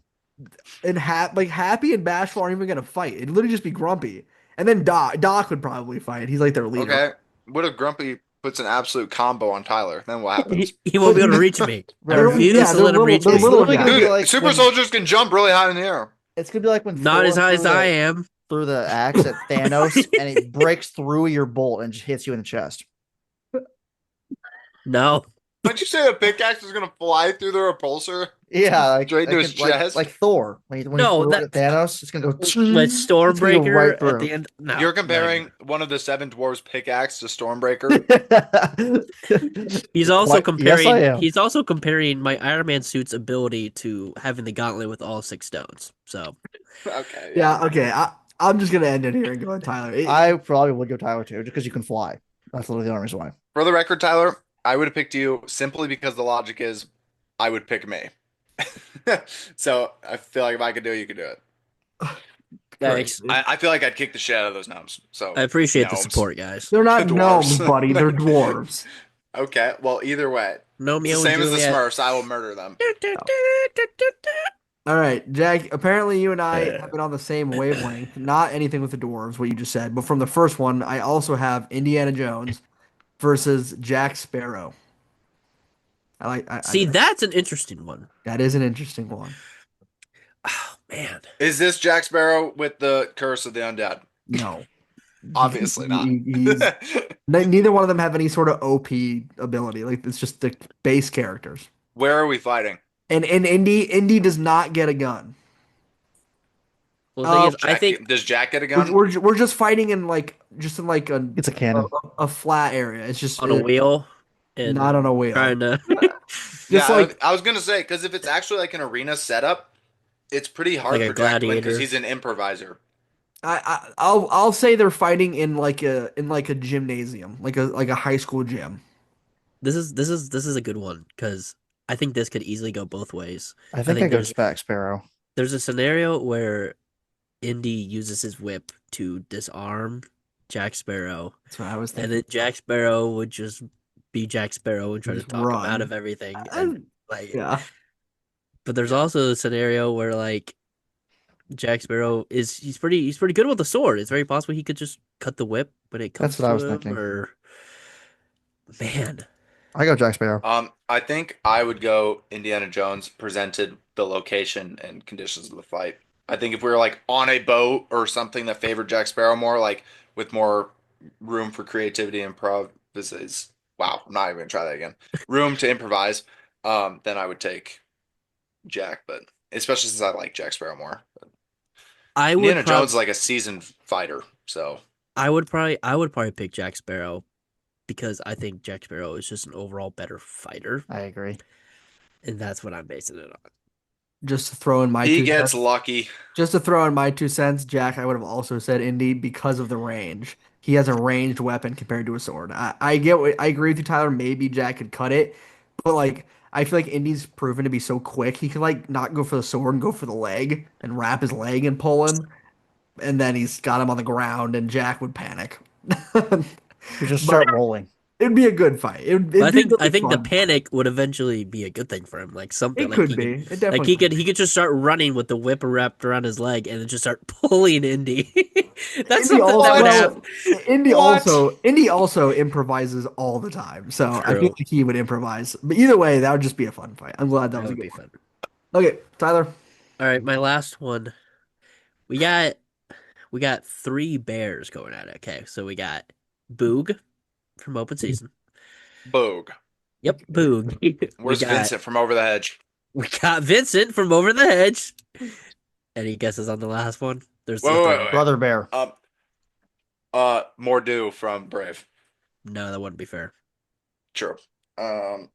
[SPEAKER 1] and like Happy and Bashful aren't even gonna fight. It'd literally just be Grumpy, and then Doc would probably fight. He's like their leader.
[SPEAKER 4] Okay. What if Grumpy puts an absolute combo on Tyler? Then what happens?
[SPEAKER 2] he won't be able to reach me. I
[SPEAKER 3] Bro,
[SPEAKER 2] refuse to let him reach
[SPEAKER 1] they're
[SPEAKER 3] It's
[SPEAKER 2] me.
[SPEAKER 1] little
[SPEAKER 3] literally gonna
[SPEAKER 1] guys.
[SPEAKER 3] be
[SPEAKER 4] Dude,
[SPEAKER 3] like
[SPEAKER 4] super
[SPEAKER 3] when
[SPEAKER 4] soldiers can jump really high in the air.
[SPEAKER 3] it's gonna be like when
[SPEAKER 2] Not
[SPEAKER 3] Thor
[SPEAKER 2] as high as
[SPEAKER 3] threw
[SPEAKER 2] I am.
[SPEAKER 3] threw the axe at Thanos and it breaks through your bolt and just hits you in the chest.
[SPEAKER 2] No,
[SPEAKER 4] Didn't you say the pickaxe is gonna fly through the repulsor
[SPEAKER 3] Yeah,
[SPEAKER 4] straight into his chest?
[SPEAKER 3] like Thor when he
[SPEAKER 2] no,
[SPEAKER 3] threw it at
[SPEAKER 2] that
[SPEAKER 3] Thanos, it's gonna go.
[SPEAKER 2] like
[SPEAKER 3] It's gonna go
[SPEAKER 2] Stormbreaker
[SPEAKER 3] right
[SPEAKER 2] at the
[SPEAKER 3] through.
[SPEAKER 2] end. No,
[SPEAKER 4] You're
[SPEAKER 2] not
[SPEAKER 4] comparing
[SPEAKER 2] even.
[SPEAKER 4] one of the seven dwarves' pickaxe to Stormbreaker.
[SPEAKER 2] He's also
[SPEAKER 3] Yes, I
[SPEAKER 2] comparing.
[SPEAKER 3] am.
[SPEAKER 2] He's also comparing my Iron Man suit's ability to having the gauntlet with all 6 stones. So
[SPEAKER 4] Okay,
[SPEAKER 1] Yeah, okay. I'm just gonna end it here and go with Tyler.
[SPEAKER 3] I probably would go Tyler too, just because you can fly. That's literally the only reason why.
[SPEAKER 4] For the record, Tyler, I would have picked you simply because the logic is I would pick me. So I feel like if I could do it, you could do it.
[SPEAKER 2] thanks.
[SPEAKER 1] Crazy.
[SPEAKER 4] I feel like I'd kick the shit out of those gnomes. So
[SPEAKER 2] I appreciate the
[SPEAKER 4] gnomes.
[SPEAKER 2] support, guys.
[SPEAKER 1] They're not
[SPEAKER 4] The
[SPEAKER 1] gnomes,
[SPEAKER 4] dwarves.
[SPEAKER 1] buddy. They're dwarves.
[SPEAKER 4] Okay, well, either way, it's
[SPEAKER 2] Romeo
[SPEAKER 4] the
[SPEAKER 2] and
[SPEAKER 4] same as the
[SPEAKER 2] Juliet.
[SPEAKER 4] Smurfs. I will murder them.
[SPEAKER 1] All right, Jack. Apparently, you and I have been on the same wavelength. Not anything with the dwarves, what you just said, but from the first one, I also have Indiana Jones versus Jack Sparrow.
[SPEAKER 2] See, that's an interesting one.
[SPEAKER 1] That is an interesting one.
[SPEAKER 2] Oh man,
[SPEAKER 4] Is this Jack Sparrow with the curse of the undead?
[SPEAKER 1] No,
[SPEAKER 4] Obviously not.
[SPEAKER 1] Neither one of them have any sort of OP ability. Like it's just the base characters.
[SPEAKER 4] Where are we fighting?
[SPEAKER 1] And Indy does not get a gun.
[SPEAKER 2] Well, the thing is, I
[SPEAKER 4] Jack,
[SPEAKER 2] think
[SPEAKER 4] does Jack get a
[SPEAKER 1] We're,
[SPEAKER 4] gun?
[SPEAKER 1] we're just fighting in like just in like
[SPEAKER 3] It's a
[SPEAKER 1] a,
[SPEAKER 3] cannon.
[SPEAKER 1] a flat area. It's just
[SPEAKER 2] on a wheel
[SPEAKER 1] not
[SPEAKER 2] and
[SPEAKER 1] on a wheel.
[SPEAKER 2] trying to.
[SPEAKER 1] Just
[SPEAKER 4] Yeah,
[SPEAKER 1] like
[SPEAKER 4] I was gonna say because if it's actually like an arena setup, it's pretty
[SPEAKER 2] like
[SPEAKER 4] hard
[SPEAKER 2] a
[SPEAKER 4] for Jack to win because
[SPEAKER 2] gladiator.
[SPEAKER 4] he's an improviser.
[SPEAKER 1] I'll say they're fighting in like a gymnasium, like a high school gym.
[SPEAKER 2] This is a good one because I think this could easily go both ways.
[SPEAKER 3] I
[SPEAKER 2] I
[SPEAKER 3] think I
[SPEAKER 2] think
[SPEAKER 3] go
[SPEAKER 2] there's
[SPEAKER 3] Jack Sparrow.
[SPEAKER 2] there's a scenario where Indy uses his whip to disarm Jack Sparrow,
[SPEAKER 1] That's what I was
[SPEAKER 2] and
[SPEAKER 1] thinking.
[SPEAKER 2] then Jack Sparrow would just be Jack Sparrow and try to
[SPEAKER 1] Just
[SPEAKER 2] talk him out
[SPEAKER 1] run.
[SPEAKER 2] of everything,
[SPEAKER 1] Uh,
[SPEAKER 2] and like.
[SPEAKER 1] yeah,
[SPEAKER 2] But there's
[SPEAKER 4] Yeah.
[SPEAKER 2] also a scenario where like Jack Sparrow is he's pretty good with the sword. It's very possible he could just cut the whip when it
[SPEAKER 3] That's
[SPEAKER 2] comes
[SPEAKER 3] what I
[SPEAKER 2] to
[SPEAKER 3] was
[SPEAKER 2] him,
[SPEAKER 3] thinking.
[SPEAKER 2] or man,
[SPEAKER 3] I go Jack Sparrow.
[SPEAKER 4] I think I would go Indiana Jones presented the location and conditions of the fight. I think if we were like on a boat or something that favored Jack Sparrow more, like with more room for creativity and improvises. Wow, I'm not even gonna try that again. Room to improvise. Then I would take Jack, but especially since I like Jack Sparrow more.
[SPEAKER 2] I would
[SPEAKER 4] Indiana
[SPEAKER 2] prob
[SPEAKER 4] Jones is like a seasoned fighter, so
[SPEAKER 2] I would probably pick Jack Sparrow because I think Jack Sparrow is just an overall better fighter,
[SPEAKER 3] I agree.
[SPEAKER 2] and that's what I'm basing it on.
[SPEAKER 1] just to throw in my
[SPEAKER 4] he
[SPEAKER 1] two
[SPEAKER 4] gets
[SPEAKER 1] cents.
[SPEAKER 4] lucky.
[SPEAKER 1] Just to throw in my 2 cents, Jack, I would have also said Indy because of the range. He has a ranged weapon compared to a sword. I agree with you, Tyler. Maybe Jack could cut it, but like I feel like Indy's proven to be so quick. He could like not go for the sword and go for the leg and wrap his leg and pull him, and then he's got him on the ground, and Jack would panic.
[SPEAKER 3] You just
[SPEAKER 1] But
[SPEAKER 3] start rolling.
[SPEAKER 1] it'd be a good fight.
[SPEAKER 2] But
[SPEAKER 1] It'd
[SPEAKER 2] I
[SPEAKER 1] be
[SPEAKER 2] think
[SPEAKER 1] really
[SPEAKER 2] I think the
[SPEAKER 1] fun.
[SPEAKER 2] panic would eventually be a good thing for him, like something
[SPEAKER 1] It
[SPEAKER 2] like
[SPEAKER 1] could
[SPEAKER 2] he could
[SPEAKER 1] be. It
[SPEAKER 2] like
[SPEAKER 1] definitely
[SPEAKER 2] he
[SPEAKER 1] could.
[SPEAKER 2] could he could just start running with the whip wrapped around his leg and then just start pulling Indy. That's
[SPEAKER 1] Indy
[SPEAKER 2] something
[SPEAKER 1] also
[SPEAKER 2] that would
[SPEAKER 4] What?
[SPEAKER 2] have
[SPEAKER 1] well, Indy
[SPEAKER 4] What?
[SPEAKER 1] also Indy also improvises all the time. So I feel
[SPEAKER 2] true.
[SPEAKER 1] like he would improvise. But either way, that would just be a fun fight. I'm glad that
[SPEAKER 2] That
[SPEAKER 1] was a
[SPEAKER 2] would
[SPEAKER 1] good
[SPEAKER 2] be
[SPEAKER 1] one.
[SPEAKER 2] fun.
[SPEAKER 1] Okay, Tyler.
[SPEAKER 2] All right, my last one. We got we got three bears going at it. Okay, so we got Boog from Open Season.
[SPEAKER 4] Boog.
[SPEAKER 2] Yep, Boog. we
[SPEAKER 4] Where's
[SPEAKER 2] got
[SPEAKER 4] Vincent from Over the Hedge?
[SPEAKER 2] we got Vincent from Over the Hedge. Any guesses on the last one? There's
[SPEAKER 4] Wait,
[SPEAKER 2] the
[SPEAKER 4] wait,
[SPEAKER 2] third
[SPEAKER 4] wait,
[SPEAKER 2] one.
[SPEAKER 4] wait.
[SPEAKER 3] Brother Bear.
[SPEAKER 4] Mordew from Brave.
[SPEAKER 2] No, that wouldn't be fair.
[SPEAKER 4] True.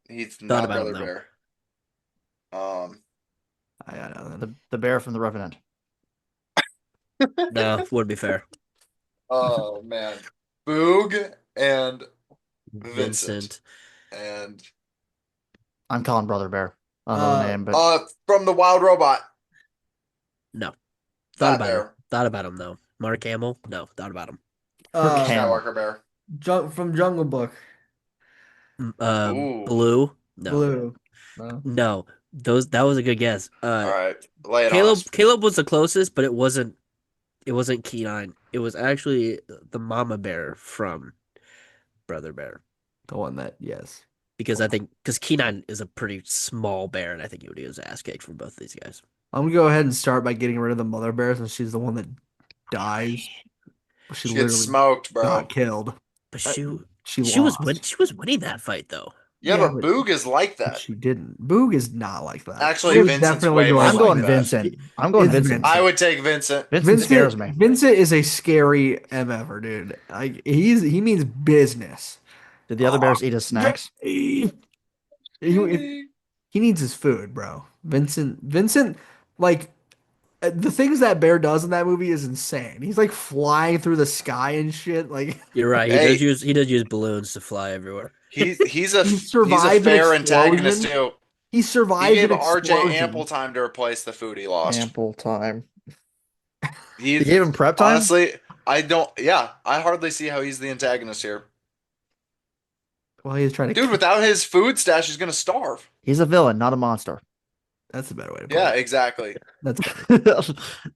[SPEAKER 4] He's
[SPEAKER 2] Thought
[SPEAKER 4] not
[SPEAKER 2] about him
[SPEAKER 4] Brother
[SPEAKER 2] though.
[SPEAKER 4] Bear. Um,
[SPEAKER 1] I got nothing.
[SPEAKER 3] The bear from the Revenant.
[SPEAKER 2] No, wouldn't be fair.
[SPEAKER 4] oh man, Boog and Vincent
[SPEAKER 2] Vincent.
[SPEAKER 4] and
[SPEAKER 3] I'm calling Brother Bear. I don't know the
[SPEAKER 1] Uh,
[SPEAKER 3] name, but
[SPEAKER 4] from the Wild Robot,
[SPEAKER 2] No. Thought
[SPEAKER 4] Fat
[SPEAKER 2] about him.
[SPEAKER 4] Bear,
[SPEAKER 2] Thought about him though. Mark Hamill? No, thought about him.
[SPEAKER 3] Kirk
[SPEAKER 1] uh,
[SPEAKER 3] Hamill.
[SPEAKER 4] Skywalker Bear.
[SPEAKER 1] From Jungle Book.
[SPEAKER 4] Ooh,
[SPEAKER 2] Blue? No.
[SPEAKER 1] Blue. No.
[SPEAKER 2] No. That was a good guess.
[SPEAKER 4] all right, lay it on
[SPEAKER 2] Caleb
[SPEAKER 4] us.
[SPEAKER 2] Caleb was the closest, but it wasn't Keenan. It was actually the mama bear from Brother Bear.
[SPEAKER 1] The one that yes.
[SPEAKER 2] Because Keenan is a pretty small bear, and I think he would get his ass kicked from both these guys.
[SPEAKER 1] I'm gonna go ahead and start by getting rid of the mother bear since she's the one that dies. She
[SPEAKER 4] She gets
[SPEAKER 1] literally
[SPEAKER 4] smoked,
[SPEAKER 1] got
[SPEAKER 4] bro.
[SPEAKER 1] killed.
[SPEAKER 2] But
[SPEAKER 1] Uh,
[SPEAKER 2] she
[SPEAKER 1] She
[SPEAKER 2] she was
[SPEAKER 1] lost.
[SPEAKER 2] she was winning that fight though.
[SPEAKER 4] Yeah,
[SPEAKER 1] Yeah,
[SPEAKER 4] but Boog is like
[SPEAKER 1] but
[SPEAKER 4] that.
[SPEAKER 1] she didn't. Boog is not like that.
[SPEAKER 4] Actually,
[SPEAKER 1] Boog is
[SPEAKER 4] Vincent's
[SPEAKER 1] definitely
[SPEAKER 4] way more
[SPEAKER 1] going
[SPEAKER 3] I'm
[SPEAKER 4] like
[SPEAKER 1] like
[SPEAKER 3] going
[SPEAKER 1] that.
[SPEAKER 4] that.
[SPEAKER 3] Vincent. I'm going
[SPEAKER 1] It's
[SPEAKER 3] Vincent.
[SPEAKER 4] I
[SPEAKER 1] Vincent.
[SPEAKER 4] would take Vincent.
[SPEAKER 3] Vincent scares me.
[SPEAKER 1] Vincent is a scary MFer, dude. Like he means business.
[SPEAKER 3] Did the other
[SPEAKER 1] Oh,
[SPEAKER 3] bears eat his snacks?
[SPEAKER 1] he, he needs his food, bro. Vincent, like the things that bear does in that movie is insane. He's like flying through the sky and shit. Like
[SPEAKER 2] You're right. He does
[SPEAKER 4] Hey,
[SPEAKER 2] use balloons to fly everywhere.
[SPEAKER 1] he
[SPEAKER 4] he's a
[SPEAKER 1] survived an
[SPEAKER 4] fair antagonist
[SPEAKER 1] explosion.
[SPEAKER 4] too.
[SPEAKER 1] He
[SPEAKER 4] He
[SPEAKER 1] survived
[SPEAKER 4] gave
[SPEAKER 1] an
[SPEAKER 4] RJ ample
[SPEAKER 1] explosion.
[SPEAKER 4] time to replace the food he lost.
[SPEAKER 3] Ample time. You
[SPEAKER 4] He's
[SPEAKER 3] gave him prep time?
[SPEAKER 4] honestly, I don't. Yeah, I hardly see how he's the antagonist here,
[SPEAKER 1] Well, he was trying to
[SPEAKER 4] dude.
[SPEAKER 1] kill.
[SPEAKER 4] Without his food stash, he's gonna starve.
[SPEAKER 3] He's a villain, not a monster.
[SPEAKER 1] That's a better way to put
[SPEAKER 4] Yeah,
[SPEAKER 1] it.
[SPEAKER 4] exactly.
[SPEAKER 1] That's better.
[SPEAKER 3] That's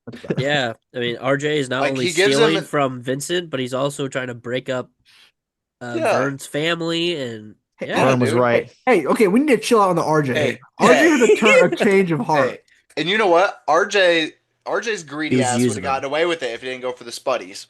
[SPEAKER 1] That's better.
[SPEAKER 2] Yeah, I mean RJ is not
[SPEAKER 4] Like
[SPEAKER 2] only
[SPEAKER 4] he gives
[SPEAKER 2] stealing
[SPEAKER 4] him.
[SPEAKER 2] from Vincent, but he's also trying to break up
[SPEAKER 4] Yeah.
[SPEAKER 2] Vern's family, and
[SPEAKER 1] Hey,
[SPEAKER 2] yeah,
[SPEAKER 3] Vern was
[SPEAKER 4] dude.
[SPEAKER 3] right.
[SPEAKER 1] hey, okay, we need to chill out on the RJ.
[SPEAKER 4] Hey,
[SPEAKER 1] RJ
[SPEAKER 4] hey.
[SPEAKER 1] has a change of heart.
[SPEAKER 4] Hey, and you know what? RJ's
[SPEAKER 2] he
[SPEAKER 4] greedy
[SPEAKER 2] was
[SPEAKER 4] ass would
[SPEAKER 2] using
[SPEAKER 4] have gotten
[SPEAKER 2] them.
[SPEAKER 4] away with it if he didn't go for the spuddies.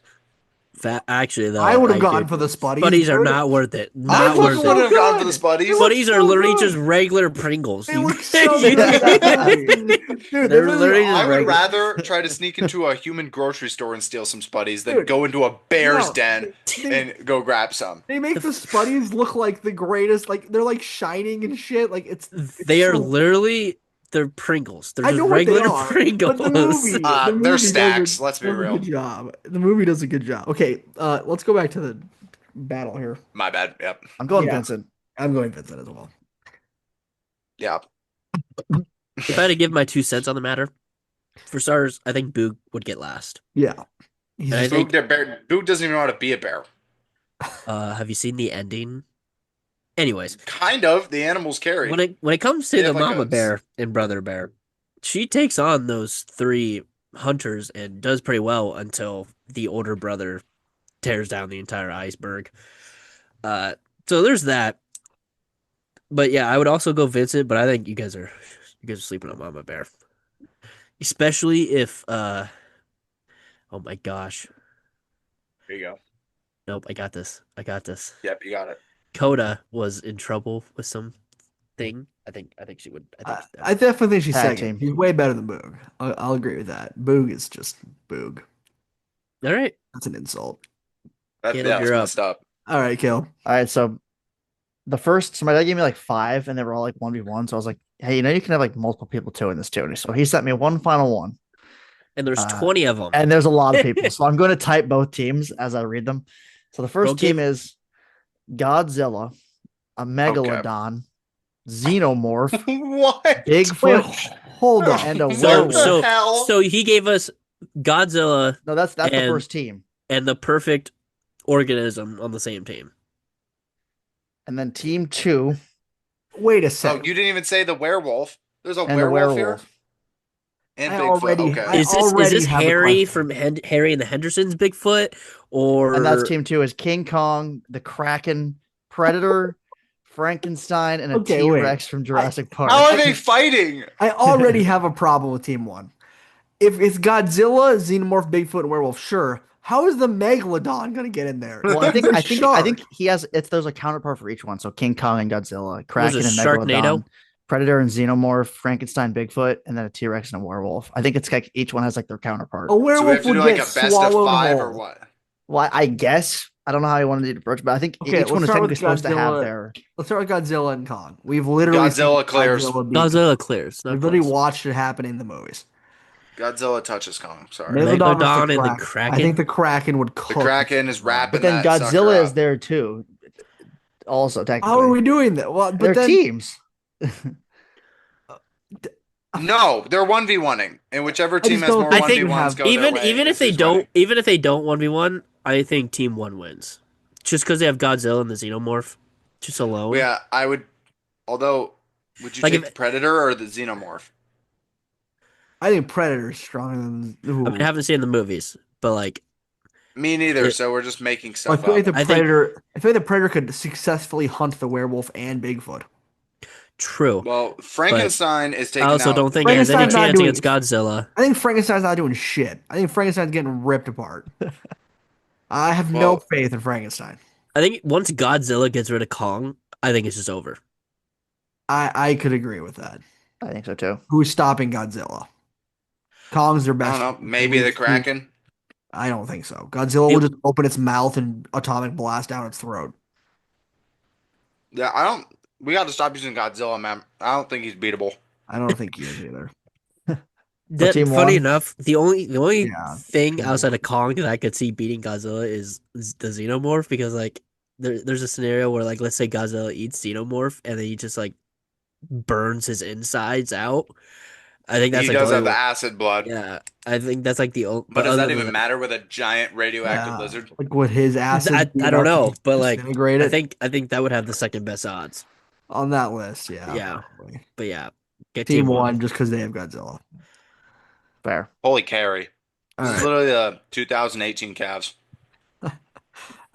[SPEAKER 2] Actually,
[SPEAKER 1] I
[SPEAKER 2] though,
[SPEAKER 1] would have
[SPEAKER 2] like,
[SPEAKER 1] gone
[SPEAKER 2] dude,
[SPEAKER 1] for the Spuddies,
[SPEAKER 2] Spuddies are
[SPEAKER 1] dude.
[SPEAKER 2] not worth it.
[SPEAKER 1] They
[SPEAKER 4] I
[SPEAKER 2] Not
[SPEAKER 1] look
[SPEAKER 4] fucking
[SPEAKER 2] worth it.
[SPEAKER 4] wouldn't
[SPEAKER 1] so
[SPEAKER 4] have gone for the
[SPEAKER 1] good. They
[SPEAKER 4] Spuddies.
[SPEAKER 1] look
[SPEAKER 2] Spuddies are
[SPEAKER 1] so
[SPEAKER 2] literally just
[SPEAKER 1] good.
[SPEAKER 2] regular Pringles.
[SPEAKER 1] They
[SPEAKER 2] You,
[SPEAKER 1] look so
[SPEAKER 2] you
[SPEAKER 1] good in
[SPEAKER 2] know?
[SPEAKER 1] this movie. Dude, they
[SPEAKER 2] They're
[SPEAKER 1] literally
[SPEAKER 2] literally just
[SPEAKER 4] I would
[SPEAKER 1] are.
[SPEAKER 2] regular.
[SPEAKER 4] rather try to sneak into a human grocery store and steal some Spuddies than
[SPEAKER 1] Dude,
[SPEAKER 4] go into a bear's
[SPEAKER 1] no,
[SPEAKER 4] den
[SPEAKER 1] they
[SPEAKER 4] and go grab some.
[SPEAKER 1] they
[SPEAKER 2] The
[SPEAKER 1] make the
[SPEAKER 2] f-
[SPEAKER 1] Spuddies look like the greatest. Like they're like shining and shit. Like it's
[SPEAKER 2] they are
[SPEAKER 1] so.
[SPEAKER 2] literally they're Pringles. They're
[SPEAKER 1] I
[SPEAKER 2] just
[SPEAKER 1] know what they
[SPEAKER 2] regular
[SPEAKER 1] are, but the
[SPEAKER 2] Pringles.
[SPEAKER 1] movie, the
[SPEAKER 4] They're
[SPEAKER 1] movie
[SPEAKER 4] snacks, let's be
[SPEAKER 1] does a good
[SPEAKER 4] real.
[SPEAKER 1] job. The movie does a good job. Okay, let's go back to the battle here.
[SPEAKER 4] My bad. Yep.
[SPEAKER 3] I'm going
[SPEAKER 1] Yeah,
[SPEAKER 3] Vincent.
[SPEAKER 1] I'm going Vincent as well.
[SPEAKER 4] Yeah.
[SPEAKER 2] If I had to give my 2 cents on the matter, for starters, I think Boog would get last.
[SPEAKER 1] Yeah, he's
[SPEAKER 2] And I
[SPEAKER 1] just
[SPEAKER 2] think,
[SPEAKER 4] Boog doesn't even know how to be a bear.
[SPEAKER 2] have you seen the ending? Anyways,
[SPEAKER 4] Kind of. The animals carry.
[SPEAKER 2] when it comes to
[SPEAKER 4] They
[SPEAKER 2] the
[SPEAKER 4] have like
[SPEAKER 2] mama
[SPEAKER 4] a.
[SPEAKER 2] bear and brother bear, she takes on those three hunters and does pretty well until the older brother tears down the entire iceberg. Uh, so there's that. But yeah, I would also go Vincent, but I think you guys are sleeping on Mama Bear. Especially if oh my gosh.
[SPEAKER 4] There you go.
[SPEAKER 2] Nope, I got this. I got this.
[SPEAKER 4] Yep, you got it.
[SPEAKER 2] Coda was in trouble with something. I think she would.
[SPEAKER 1] I definitely think she's
[SPEAKER 3] Tag
[SPEAKER 1] second.
[SPEAKER 3] team.
[SPEAKER 1] She's way better than Boog. I'll agree with that. Boog is just Boog.
[SPEAKER 2] All right.
[SPEAKER 1] That's an insult.
[SPEAKER 2] Caleb,
[SPEAKER 4] That's
[SPEAKER 2] you're up.
[SPEAKER 4] messed up.
[SPEAKER 1] All right, Kill.
[SPEAKER 3] All right, so my dad gave me like 5, and they were all like 1v1. So I was like, hey, you can have like multiple people too in this too. So he sent me one final one,
[SPEAKER 2] And there's
[SPEAKER 3] Uh,
[SPEAKER 2] 20 of them.
[SPEAKER 3] and there's a lot of people. So I'm going to type both teams as I read them. So the first
[SPEAKER 2] Don't
[SPEAKER 3] team
[SPEAKER 2] give-
[SPEAKER 3] is Godzilla, a megalodon, xenomorph,
[SPEAKER 4] What?
[SPEAKER 1] Wait,
[SPEAKER 3] Bigfoot,
[SPEAKER 1] hold on.
[SPEAKER 3] and a
[SPEAKER 2] So
[SPEAKER 3] werewolf.
[SPEAKER 2] so
[SPEAKER 4] hell?
[SPEAKER 2] so he gave us Godzilla
[SPEAKER 3] No, that's the
[SPEAKER 2] and-
[SPEAKER 3] first team.
[SPEAKER 2] and the perfect organism on the same team.
[SPEAKER 3] And then team 2
[SPEAKER 1] Wait a
[SPEAKER 4] Oh,
[SPEAKER 1] second.
[SPEAKER 4] you didn't even say the werewolf. There's a
[SPEAKER 3] and the
[SPEAKER 4] werewolf here?
[SPEAKER 3] werewolf.
[SPEAKER 4] And
[SPEAKER 1] I
[SPEAKER 4] Bigfoot.
[SPEAKER 1] already-
[SPEAKER 4] Okay.
[SPEAKER 1] I
[SPEAKER 2] Is this
[SPEAKER 1] already have a
[SPEAKER 2] Harry
[SPEAKER 1] question.
[SPEAKER 2] from Harry and the Hendersons Bigfoot, or
[SPEAKER 3] And that's team 2 is King Kong, the Kraken, Predator, Frankenstein, and a
[SPEAKER 1] Okay, wait.
[SPEAKER 3] T-Rex from Jurassic Park.
[SPEAKER 4] How are they fighting?
[SPEAKER 1] I already have a problem with team 1. If it's Godzilla, Xenomorph, Bigfoot, and Werewolf, sure. How is the Megalodon gonna get in there?
[SPEAKER 3] Well, I think
[SPEAKER 1] He's a
[SPEAKER 3] I think
[SPEAKER 1] shark.
[SPEAKER 3] I think he has there's a counterpart for each one. So King Kong and Godzilla,
[SPEAKER 2] Was
[SPEAKER 3] Kraken
[SPEAKER 2] it
[SPEAKER 3] and
[SPEAKER 2] Sharknado?
[SPEAKER 3] Megalodon, Predator and Xenomorph, Frankenstein, Bigfoot, and then a T-Rex and a werewolf. I think it's like each one has like their counterpart.
[SPEAKER 1] a
[SPEAKER 4] So we
[SPEAKER 1] werewolf
[SPEAKER 4] have to
[SPEAKER 1] would
[SPEAKER 4] do like
[SPEAKER 1] get
[SPEAKER 4] a best of
[SPEAKER 1] swallowed
[SPEAKER 4] 5
[SPEAKER 1] whole.
[SPEAKER 4] or what?
[SPEAKER 3] Well, I guess I don't know how you wanted to approach, but I think
[SPEAKER 1] Okay,
[SPEAKER 3] each one
[SPEAKER 1] let's
[SPEAKER 3] is
[SPEAKER 1] start with
[SPEAKER 3] technically supposed to have
[SPEAKER 1] Godzilla.
[SPEAKER 3] their.
[SPEAKER 1] Let's start with Godzilla and Kong. We've literally
[SPEAKER 4] Godzilla
[SPEAKER 1] seen
[SPEAKER 4] clears.
[SPEAKER 1] Godzilla beat
[SPEAKER 2] Godzilla clears?
[SPEAKER 1] Kong.
[SPEAKER 2] Not
[SPEAKER 1] We've literally
[SPEAKER 2] close.
[SPEAKER 1] watched it happen in the movies.
[SPEAKER 4] Godzilla touches Kong. Sorry.
[SPEAKER 1] Megalodon versus
[SPEAKER 2] Megalodon and the
[SPEAKER 1] I
[SPEAKER 2] Kraken?
[SPEAKER 1] think the Kraken would
[SPEAKER 4] The
[SPEAKER 1] cook.
[SPEAKER 4] Kraken is wrapping
[SPEAKER 3] But then
[SPEAKER 4] that sucker
[SPEAKER 3] Godzilla is
[SPEAKER 4] up.
[SPEAKER 3] there too. Also, technically,
[SPEAKER 1] How are we doing that? Well, but
[SPEAKER 3] they're
[SPEAKER 1] then
[SPEAKER 3] teams.
[SPEAKER 4] No, they're 1v1ing. And whichever
[SPEAKER 1] just
[SPEAKER 4] team has
[SPEAKER 1] don't
[SPEAKER 4] more
[SPEAKER 1] think
[SPEAKER 2] I think
[SPEAKER 4] 1v1s go their
[SPEAKER 2] even
[SPEAKER 4] way
[SPEAKER 2] even
[SPEAKER 4] is
[SPEAKER 2] if they
[SPEAKER 4] who's
[SPEAKER 2] don't
[SPEAKER 4] winning.
[SPEAKER 2] even if they don't 1v1, I think team 1 wins. Just because they have Godzilla and the Xenomorph, just alone.
[SPEAKER 4] Yeah, I would. Although, would you
[SPEAKER 2] Like
[SPEAKER 4] take
[SPEAKER 2] if-
[SPEAKER 4] the Predator or the Xenomorph?
[SPEAKER 1] I think Predator's stronger than. Ooh.
[SPEAKER 2] I mean, I haven't seen the movies, but like
[SPEAKER 4] Me neither.
[SPEAKER 2] It-
[SPEAKER 4] So we're just making
[SPEAKER 1] I
[SPEAKER 4] stuff
[SPEAKER 1] feel like
[SPEAKER 4] up.
[SPEAKER 1] the
[SPEAKER 2] I think-
[SPEAKER 1] Predator. I feel like the Predator could successfully hunt the werewolf and Bigfoot.
[SPEAKER 2] true.
[SPEAKER 4] Well, Frankenstein is taking
[SPEAKER 2] I also
[SPEAKER 4] out.
[SPEAKER 2] don't think it has any
[SPEAKER 1] Frankenstein's not
[SPEAKER 2] chance
[SPEAKER 1] doing-
[SPEAKER 2] against Godzilla.
[SPEAKER 1] I think Frankenstein's not doing shit. I think Frankenstein's getting ripped apart. I have no
[SPEAKER 4] Well-
[SPEAKER 1] faith in Frankenstein.
[SPEAKER 2] I think once Godzilla gets rid of Kong, I think it's just over.
[SPEAKER 1] I could agree with that.
[SPEAKER 3] I think so too.
[SPEAKER 1] Who's stopping Godzilla? Kong's their
[SPEAKER 4] I
[SPEAKER 1] best.
[SPEAKER 4] don't know. Maybe the Kraken.
[SPEAKER 1] I don't think so. Godzilla will just open its mouth and atomic blast down its throat.
[SPEAKER 4] Yeah, I don't. We got to stop using Godzilla, man. I don't think he's beatable.
[SPEAKER 1] I don't think he is either.
[SPEAKER 3] team
[SPEAKER 2] Funny
[SPEAKER 3] one?
[SPEAKER 2] enough, the only
[SPEAKER 1] Yeah,
[SPEAKER 2] thing
[SPEAKER 1] team
[SPEAKER 2] outside
[SPEAKER 1] one.
[SPEAKER 2] of Kong that I could see beating Godzilla is the Xenomorph, because like there's a scenario where like let's say Godzilla eats Xenomorph and then he just like burns his insides out. I think that's
[SPEAKER 4] He
[SPEAKER 2] like
[SPEAKER 4] does
[SPEAKER 2] the
[SPEAKER 4] have
[SPEAKER 2] only
[SPEAKER 4] the acid blood.
[SPEAKER 2] yeah. I think that's like the only.
[SPEAKER 4] But does
[SPEAKER 2] other
[SPEAKER 4] that even
[SPEAKER 2] than
[SPEAKER 4] matter with a giant radioactive
[SPEAKER 1] Yeah.
[SPEAKER 4] lizard?
[SPEAKER 1] Like with his acid.
[SPEAKER 2] I don't know, but like
[SPEAKER 1] disintegrate
[SPEAKER 2] I
[SPEAKER 1] it
[SPEAKER 2] think that would have the second best odds.
[SPEAKER 1] on that list. Yeah.
[SPEAKER 2] Yeah.
[SPEAKER 1] Probably.
[SPEAKER 2] But yeah, get
[SPEAKER 1] Team
[SPEAKER 2] one.
[SPEAKER 1] one just because they have Godzilla.
[SPEAKER 3] Fair.
[SPEAKER 4] Holy carry.
[SPEAKER 1] All
[SPEAKER 4] This is
[SPEAKER 1] right.
[SPEAKER 4] literally the 2018 Cavs.
[SPEAKER 1] All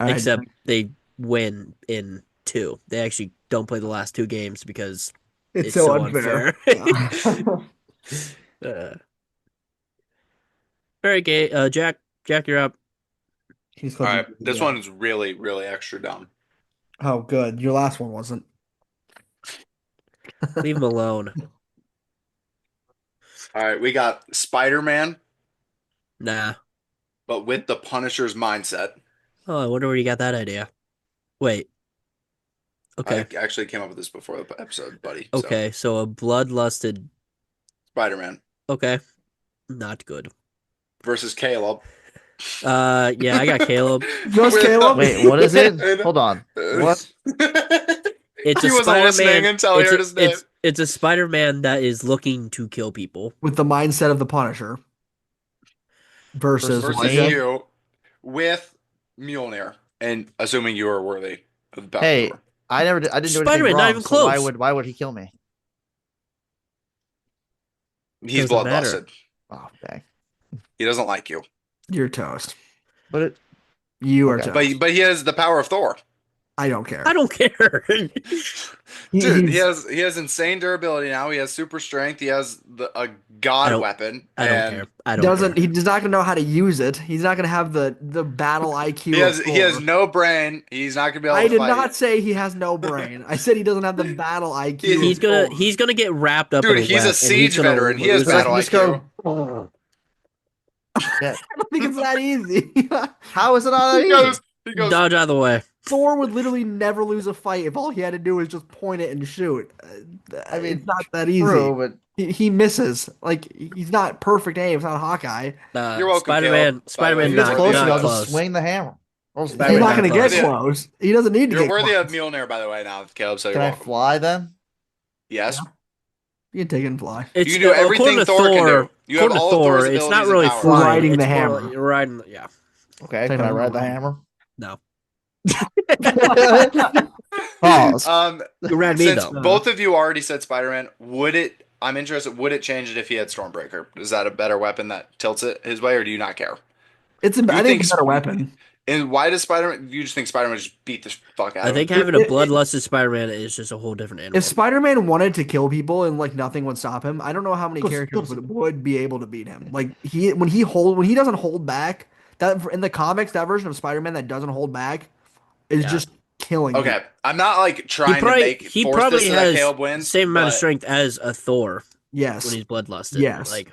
[SPEAKER 1] right.
[SPEAKER 2] Except they win in 2. They actually don't play the last 2 games because
[SPEAKER 1] it's so unfair.
[SPEAKER 2] uh, all right, Jack, you're up.
[SPEAKER 1] He's
[SPEAKER 4] All
[SPEAKER 1] clicking.
[SPEAKER 4] right, this one is really, really extra dumb.
[SPEAKER 1] Oh, good. Your last one wasn't.
[SPEAKER 2] Leave him alone.
[SPEAKER 4] All right, we got Spider-Man,
[SPEAKER 2] Nah.
[SPEAKER 4] but with the Punisher's mindset.
[SPEAKER 2] Oh, I wonder where you got that idea. Wait.
[SPEAKER 4] I
[SPEAKER 2] Okay.
[SPEAKER 4] actually came up with this before the episode, buddy. So
[SPEAKER 2] Okay. So a bloodlusted.
[SPEAKER 4] Spider-Man
[SPEAKER 2] Okay. Not good.
[SPEAKER 4] versus Caleb.
[SPEAKER 2] Yeah, I got Caleb.
[SPEAKER 1] Just
[SPEAKER 4] With
[SPEAKER 1] Caleb?
[SPEAKER 3] Wait, what is it?
[SPEAKER 4] and-
[SPEAKER 3] Hold on. What?
[SPEAKER 2] It's
[SPEAKER 4] He
[SPEAKER 2] a
[SPEAKER 4] wasn't listening
[SPEAKER 2] Spider-Man.
[SPEAKER 4] until he heard his name.
[SPEAKER 2] It's a Spider-Man that is looking to kill people.
[SPEAKER 1] With the mindset of the Punisher versus
[SPEAKER 3] Versus
[SPEAKER 1] what,
[SPEAKER 4] Versus
[SPEAKER 3] me?
[SPEAKER 1] Jack?
[SPEAKER 4] you with Mjolnir, and assuming you are worthy of the power of
[SPEAKER 3] Hey,
[SPEAKER 4] Thor.
[SPEAKER 3] I didn't do anything
[SPEAKER 2] Spider-Man, not
[SPEAKER 3] wrong.
[SPEAKER 2] even
[SPEAKER 3] So why
[SPEAKER 2] close.
[SPEAKER 3] would he kill me?
[SPEAKER 4] He's
[SPEAKER 2] Doesn't matter.
[SPEAKER 4] bloodlusted.
[SPEAKER 3] Oh, dang.
[SPEAKER 4] He doesn't like you,
[SPEAKER 1] You're toast.
[SPEAKER 3] But it
[SPEAKER 1] You are
[SPEAKER 3] Okay.
[SPEAKER 1] toast.
[SPEAKER 4] but he has the power of Thor.
[SPEAKER 1] I don't care.
[SPEAKER 2] I don't care.
[SPEAKER 4] Dude,
[SPEAKER 1] He's-
[SPEAKER 4] he has insane durability now. He has super strength. He has a
[SPEAKER 2] I
[SPEAKER 4] god
[SPEAKER 2] don't-
[SPEAKER 4] weapon.
[SPEAKER 2] I don't
[SPEAKER 4] and
[SPEAKER 2] care. I don't
[SPEAKER 1] doesn't
[SPEAKER 2] care.
[SPEAKER 1] he's not gonna know how to use it. He's not gonna have the battle IQ. of
[SPEAKER 4] He has
[SPEAKER 1] Thor.
[SPEAKER 4] no brain. He's not gonna be able
[SPEAKER 1] I
[SPEAKER 4] to
[SPEAKER 1] did
[SPEAKER 4] fight.
[SPEAKER 1] not say he has no brain. I said he doesn't have the battle IQ.
[SPEAKER 2] He's
[SPEAKER 1] of
[SPEAKER 2] gonna
[SPEAKER 1] Thor.
[SPEAKER 2] he's gonna get wrapped up
[SPEAKER 4] Dude,
[SPEAKER 2] in a
[SPEAKER 4] he's a
[SPEAKER 2] web, and
[SPEAKER 4] siege
[SPEAKER 2] gonna
[SPEAKER 4] veteran. He has
[SPEAKER 2] lose
[SPEAKER 1] But I
[SPEAKER 2] his-
[SPEAKER 1] can
[SPEAKER 4] battle
[SPEAKER 1] just go.
[SPEAKER 4] IQ.
[SPEAKER 3] yeah.
[SPEAKER 1] I don't think it's that easy.
[SPEAKER 3] How is it not that
[SPEAKER 4] He
[SPEAKER 3] easy?
[SPEAKER 4] goes.
[SPEAKER 2] Dodge out of the way.
[SPEAKER 1] Thor would literally never lose a fight if all he had to do was just point it and shoot.
[SPEAKER 3] I mean,
[SPEAKER 1] it's not that easy.
[SPEAKER 3] True, but
[SPEAKER 1] He misses. Like he's not perfect aim. It's not Hawkeye.
[SPEAKER 4] You're welcome,
[SPEAKER 2] Spider-Man.
[SPEAKER 4] Caleb. By the way,
[SPEAKER 2] Spider-Man
[SPEAKER 3] if he
[SPEAKER 4] you're
[SPEAKER 3] gets
[SPEAKER 2] not,
[SPEAKER 3] close,
[SPEAKER 4] worthy
[SPEAKER 3] to
[SPEAKER 4] of
[SPEAKER 3] me,
[SPEAKER 2] not
[SPEAKER 3] I'll
[SPEAKER 2] close.
[SPEAKER 3] just swing the hammer. I'll just
[SPEAKER 2] Spider-Man
[SPEAKER 1] He's not
[SPEAKER 2] not
[SPEAKER 1] going to get
[SPEAKER 2] close.
[SPEAKER 1] close. He doesn't need to
[SPEAKER 4] You're
[SPEAKER 1] get
[SPEAKER 4] worthy
[SPEAKER 1] close.
[SPEAKER 4] of Mjolnir, by the way, now, Caleb. So
[SPEAKER 3] Can
[SPEAKER 4] you're
[SPEAKER 3] I
[SPEAKER 4] welcome.
[SPEAKER 3] fly then?
[SPEAKER 4] Yes,
[SPEAKER 1] You can take it and fly.
[SPEAKER 2] It's
[SPEAKER 4] You can do everything
[SPEAKER 2] according to
[SPEAKER 4] Thor can
[SPEAKER 2] Thor.
[SPEAKER 4] do. You have
[SPEAKER 2] According to
[SPEAKER 4] all of Thor's
[SPEAKER 2] Thor, it's not
[SPEAKER 4] abilities and
[SPEAKER 2] really
[SPEAKER 4] powers.
[SPEAKER 2] flying.
[SPEAKER 1] Riding
[SPEAKER 2] it's
[SPEAKER 1] the
[SPEAKER 2] more
[SPEAKER 1] hammer.
[SPEAKER 2] like riding. Yeah.
[SPEAKER 3] Okay,
[SPEAKER 1] Take
[SPEAKER 3] can I
[SPEAKER 1] my
[SPEAKER 3] ride the
[SPEAKER 1] hammer.
[SPEAKER 3] hammer?
[SPEAKER 2] No.
[SPEAKER 3] Pause.
[SPEAKER 2] You read me
[SPEAKER 4] Since
[SPEAKER 2] though.
[SPEAKER 4] both of you already said Spider-Man, would it? I'm interested. Would it change it if he had Stormbreaker? Is that a better weapon that tilts it his way, or do you not care?
[SPEAKER 1] I think it's a better weapon.
[SPEAKER 4] And why does Spider-Man? You just think Spider-Man just beat the fuck out
[SPEAKER 2] I
[SPEAKER 4] of
[SPEAKER 2] think
[SPEAKER 4] him?
[SPEAKER 2] having a bloodlusted Spider-Man is just a whole different animal.
[SPEAKER 1] If Spider-Man wanted to kill people and like nothing would stop him, I don't know how many
[SPEAKER 3] Goes-
[SPEAKER 1] characters
[SPEAKER 3] goes-
[SPEAKER 1] would be able to beat him. Like when he doesn't hold back, that in the comics, that version of Spider-Man that doesn't hold back is
[SPEAKER 2] Yeah.
[SPEAKER 1] just killing
[SPEAKER 4] Okay,
[SPEAKER 1] people.
[SPEAKER 4] I'm not like trying to make
[SPEAKER 2] he
[SPEAKER 4] force
[SPEAKER 2] probably
[SPEAKER 4] this so that
[SPEAKER 2] has
[SPEAKER 4] Caleb
[SPEAKER 2] the
[SPEAKER 4] wins.
[SPEAKER 2] same amount of
[SPEAKER 4] but
[SPEAKER 2] strength as a Thor
[SPEAKER 1] Yes.
[SPEAKER 2] when he's bloodlusted.
[SPEAKER 1] Yes.
[SPEAKER 2] Like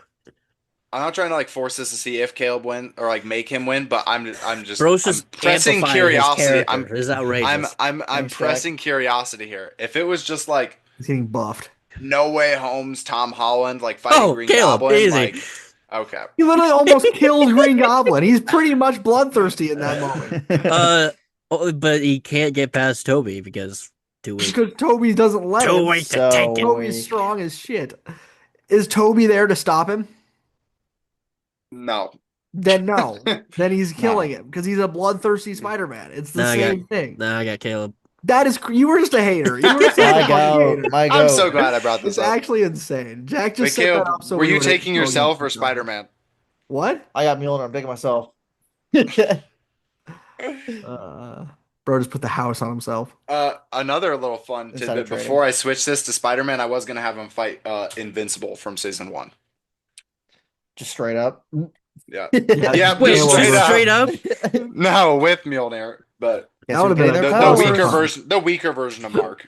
[SPEAKER 4] I'm not trying to like force this to see if Caleb win or like make him win. But I'm just
[SPEAKER 2] bro's just
[SPEAKER 4] I'm pressing
[SPEAKER 2] amplifying
[SPEAKER 4] curiosity.
[SPEAKER 2] his character. It's outrageous.
[SPEAKER 4] I'm
[SPEAKER 3] Thanks, Jack.
[SPEAKER 4] pressing curiosity here. If it was just like
[SPEAKER 1] He's getting buffed.
[SPEAKER 4] No Way Home's Tom Holland like fighting
[SPEAKER 2] Oh,
[SPEAKER 4] Green
[SPEAKER 2] Caleb,
[SPEAKER 4] Goblin,
[SPEAKER 2] easy.
[SPEAKER 4] like okay.
[SPEAKER 1] He literally almost killed Green Goblin. He's pretty much bloodthirsty in that moment.
[SPEAKER 2] But he can't get past Toby because too weak.
[SPEAKER 1] Because Toby doesn't let
[SPEAKER 2] Too
[SPEAKER 1] him.
[SPEAKER 2] weak to
[SPEAKER 3] So
[SPEAKER 2] take it.
[SPEAKER 1] Toby's
[SPEAKER 3] weak.
[SPEAKER 1] strong as shit. Is Toby there to stop him?
[SPEAKER 4] No.
[SPEAKER 1] Then no. Then he's
[SPEAKER 3] No.
[SPEAKER 1] killing him because he's a bloodthirsty Spider-Man. It's the
[SPEAKER 2] Nah, I
[SPEAKER 1] same thing.
[SPEAKER 2] Nah, I got Caleb.
[SPEAKER 1] That is you were just a hater. You were just a
[SPEAKER 3] My
[SPEAKER 1] fucking
[SPEAKER 3] go.
[SPEAKER 1] hater.
[SPEAKER 3] My
[SPEAKER 4] I'm
[SPEAKER 3] go.
[SPEAKER 4] so glad I brought this
[SPEAKER 1] It's
[SPEAKER 4] up.
[SPEAKER 1] actually insane. Jack
[SPEAKER 4] Wait,
[SPEAKER 1] just set
[SPEAKER 4] Caleb,
[SPEAKER 1] that up so
[SPEAKER 4] were
[SPEAKER 1] we
[SPEAKER 4] you
[SPEAKER 1] would
[SPEAKER 4] taking
[SPEAKER 1] go
[SPEAKER 4] yourself
[SPEAKER 1] against
[SPEAKER 4] or
[SPEAKER 1] each other.
[SPEAKER 4] Spider-Man?
[SPEAKER 1] What?
[SPEAKER 3] I got Mjolnir. I'm picking myself.
[SPEAKER 1] Bro just put the house on himself.
[SPEAKER 4] Another little fun
[SPEAKER 3] Insider
[SPEAKER 4] tidbit
[SPEAKER 3] trading.
[SPEAKER 4] before I switch this to Spider-Man, I was gonna have him fight Invincible from season 1.
[SPEAKER 3] Just straight up.
[SPEAKER 4] Yeah.
[SPEAKER 1] Yeah,
[SPEAKER 4] Yeah,
[SPEAKER 2] Wait,
[SPEAKER 4] just
[SPEAKER 1] Caleb,
[SPEAKER 4] straight up.
[SPEAKER 2] straight up?
[SPEAKER 4] No, with Mjolnir, but
[SPEAKER 3] Guess
[SPEAKER 1] That would've
[SPEAKER 3] who's
[SPEAKER 1] been
[SPEAKER 3] getting
[SPEAKER 1] a
[SPEAKER 3] their
[SPEAKER 1] that
[SPEAKER 4] the
[SPEAKER 1] would've been
[SPEAKER 3] powers?
[SPEAKER 1] fun.
[SPEAKER 4] the weaker version of Mark.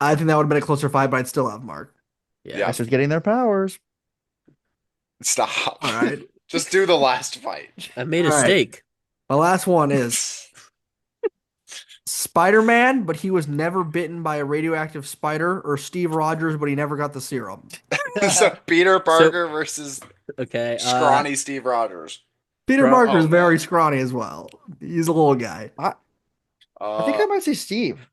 [SPEAKER 1] I think that would have been a closer fight, but I'd still have Mark.
[SPEAKER 2] Yeah.
[SPEAKER 4] Yeah.
[SPEAKER 3] Guess who's getting their powers?
[SPEAKER 4] Stop.
[SPEAKER 1] All right.
[SPEAKER 4] Just do the last fight.
[SPEAKER 2] I made a
[SPEAKER 1] All right.
[SPEAKER 2] steak.
[SPEAKER 1] My last one is Spider-Man, but he was never bitten by a radioactive spider, or Steve Rogers, but he never got the serum.
[SPEAKER 4] So Peter Parker versus
[SPEAKER 2] Okay.
[SPEAKER 4] scrawny Steve Rogers.
[SPEAKER 1] Peter
[SPEAKER 2] Bro-
[SPEAKER 1] Parker is
[SPEAKER 4] oh,
[SPEAKER 1] very
[SPEAKER 4] man.
[SPEAKER 1] scrawny as well. He's a little guy.
[SPEAKER 3] I think I
[SPEAKER 4] Uh,
[SPEAKER 3] might say Steve.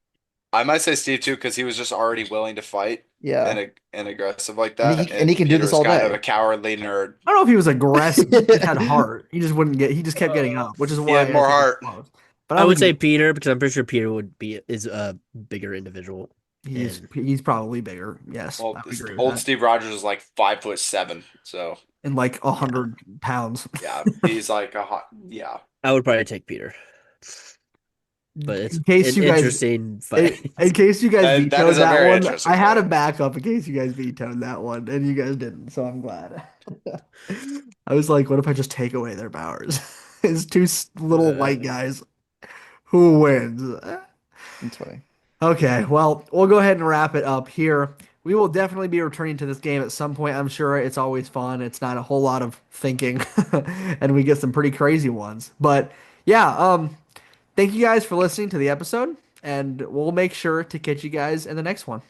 [SPEAKER 4] I might say Steve too because he was just already willing to fight
[SPEAKER 3] Yeah.
[SPEAKER 4] and aggressive like
[SPEAKER 3] And
[SPEAKER 4] that.
[SPEAKER 3] he can do this
[SPEAKER 4] Peter's
[SPEAKER 3] all
[SPEAKER 4] kind
[SPEAKER 3] day.
[SPEAKER 4] of a cowardly nerd.
[SPEAKER 1] I don't know if he was aggressive. He just had heart. He just wouldn't get. He just kept getting up, which is why
[SPEAKER 4] had more
[SPEAKER 1] I think
[SPEAKER 4] heart.
[SPEAKER 1] it's close. But
[SPEAKER 2] I would say
[SPEAKER 1] think
[SPEAKER 2] Peter because I'm pretty sure Peter is a bigger individual.
[SPEAKER 1] he's probably bigger. Yes,
[SPEAKER 4] Well,
[SPEAKER 1] I would agree with
[SPEAKER 4] old
[SPEAKER 1] that.
[SPEAKER 4] Steve Rogers is like 5'7", so
[SPEAKER 1] And like 100 pounds.
[SPEAKER 4] yeah, he's like a hot. Yeah,
[SPEAKER 2] I would probably take Peter, but it's
[SPEAKER 1] in case
[SPEAKER 2] an
[SPEAKER 1] you guys,
[SPEAKER 2] interesting fight.
[SPEAKER 1] in case you guys
[SPEAKER 4] That
[SPEAKER 1] vetoed
[SPEAKER 4] is a
[SPEAKER 1] that
[SPEAKER 4] very
[SPEAKER 1] one,
[SPEAKER 4] interesting
[SPEAKER 1] I had a
[SPEAKER 4] fight.
[SPEAKER 1] backup in case you guys vetoed that one, and you guys didn't. So I'm glad. I was like, what if I just take away their powers? It's two little
[SPEAKER 2] Uh,
[SPEAKER 1] white guys. Who wins?
[SPEAKER 3] That's funny.
[SPEAKER 1] Okay, well, we'll go ahead and wrap it up here. We will definitely be returning to this game at some point. I'm sure it's always fun. It's not a whole lot of thinking, and we get some pretty crazy ones. But yeah, thank you guys for listening to the episode, and we'll make sure to catch you guys in the next one.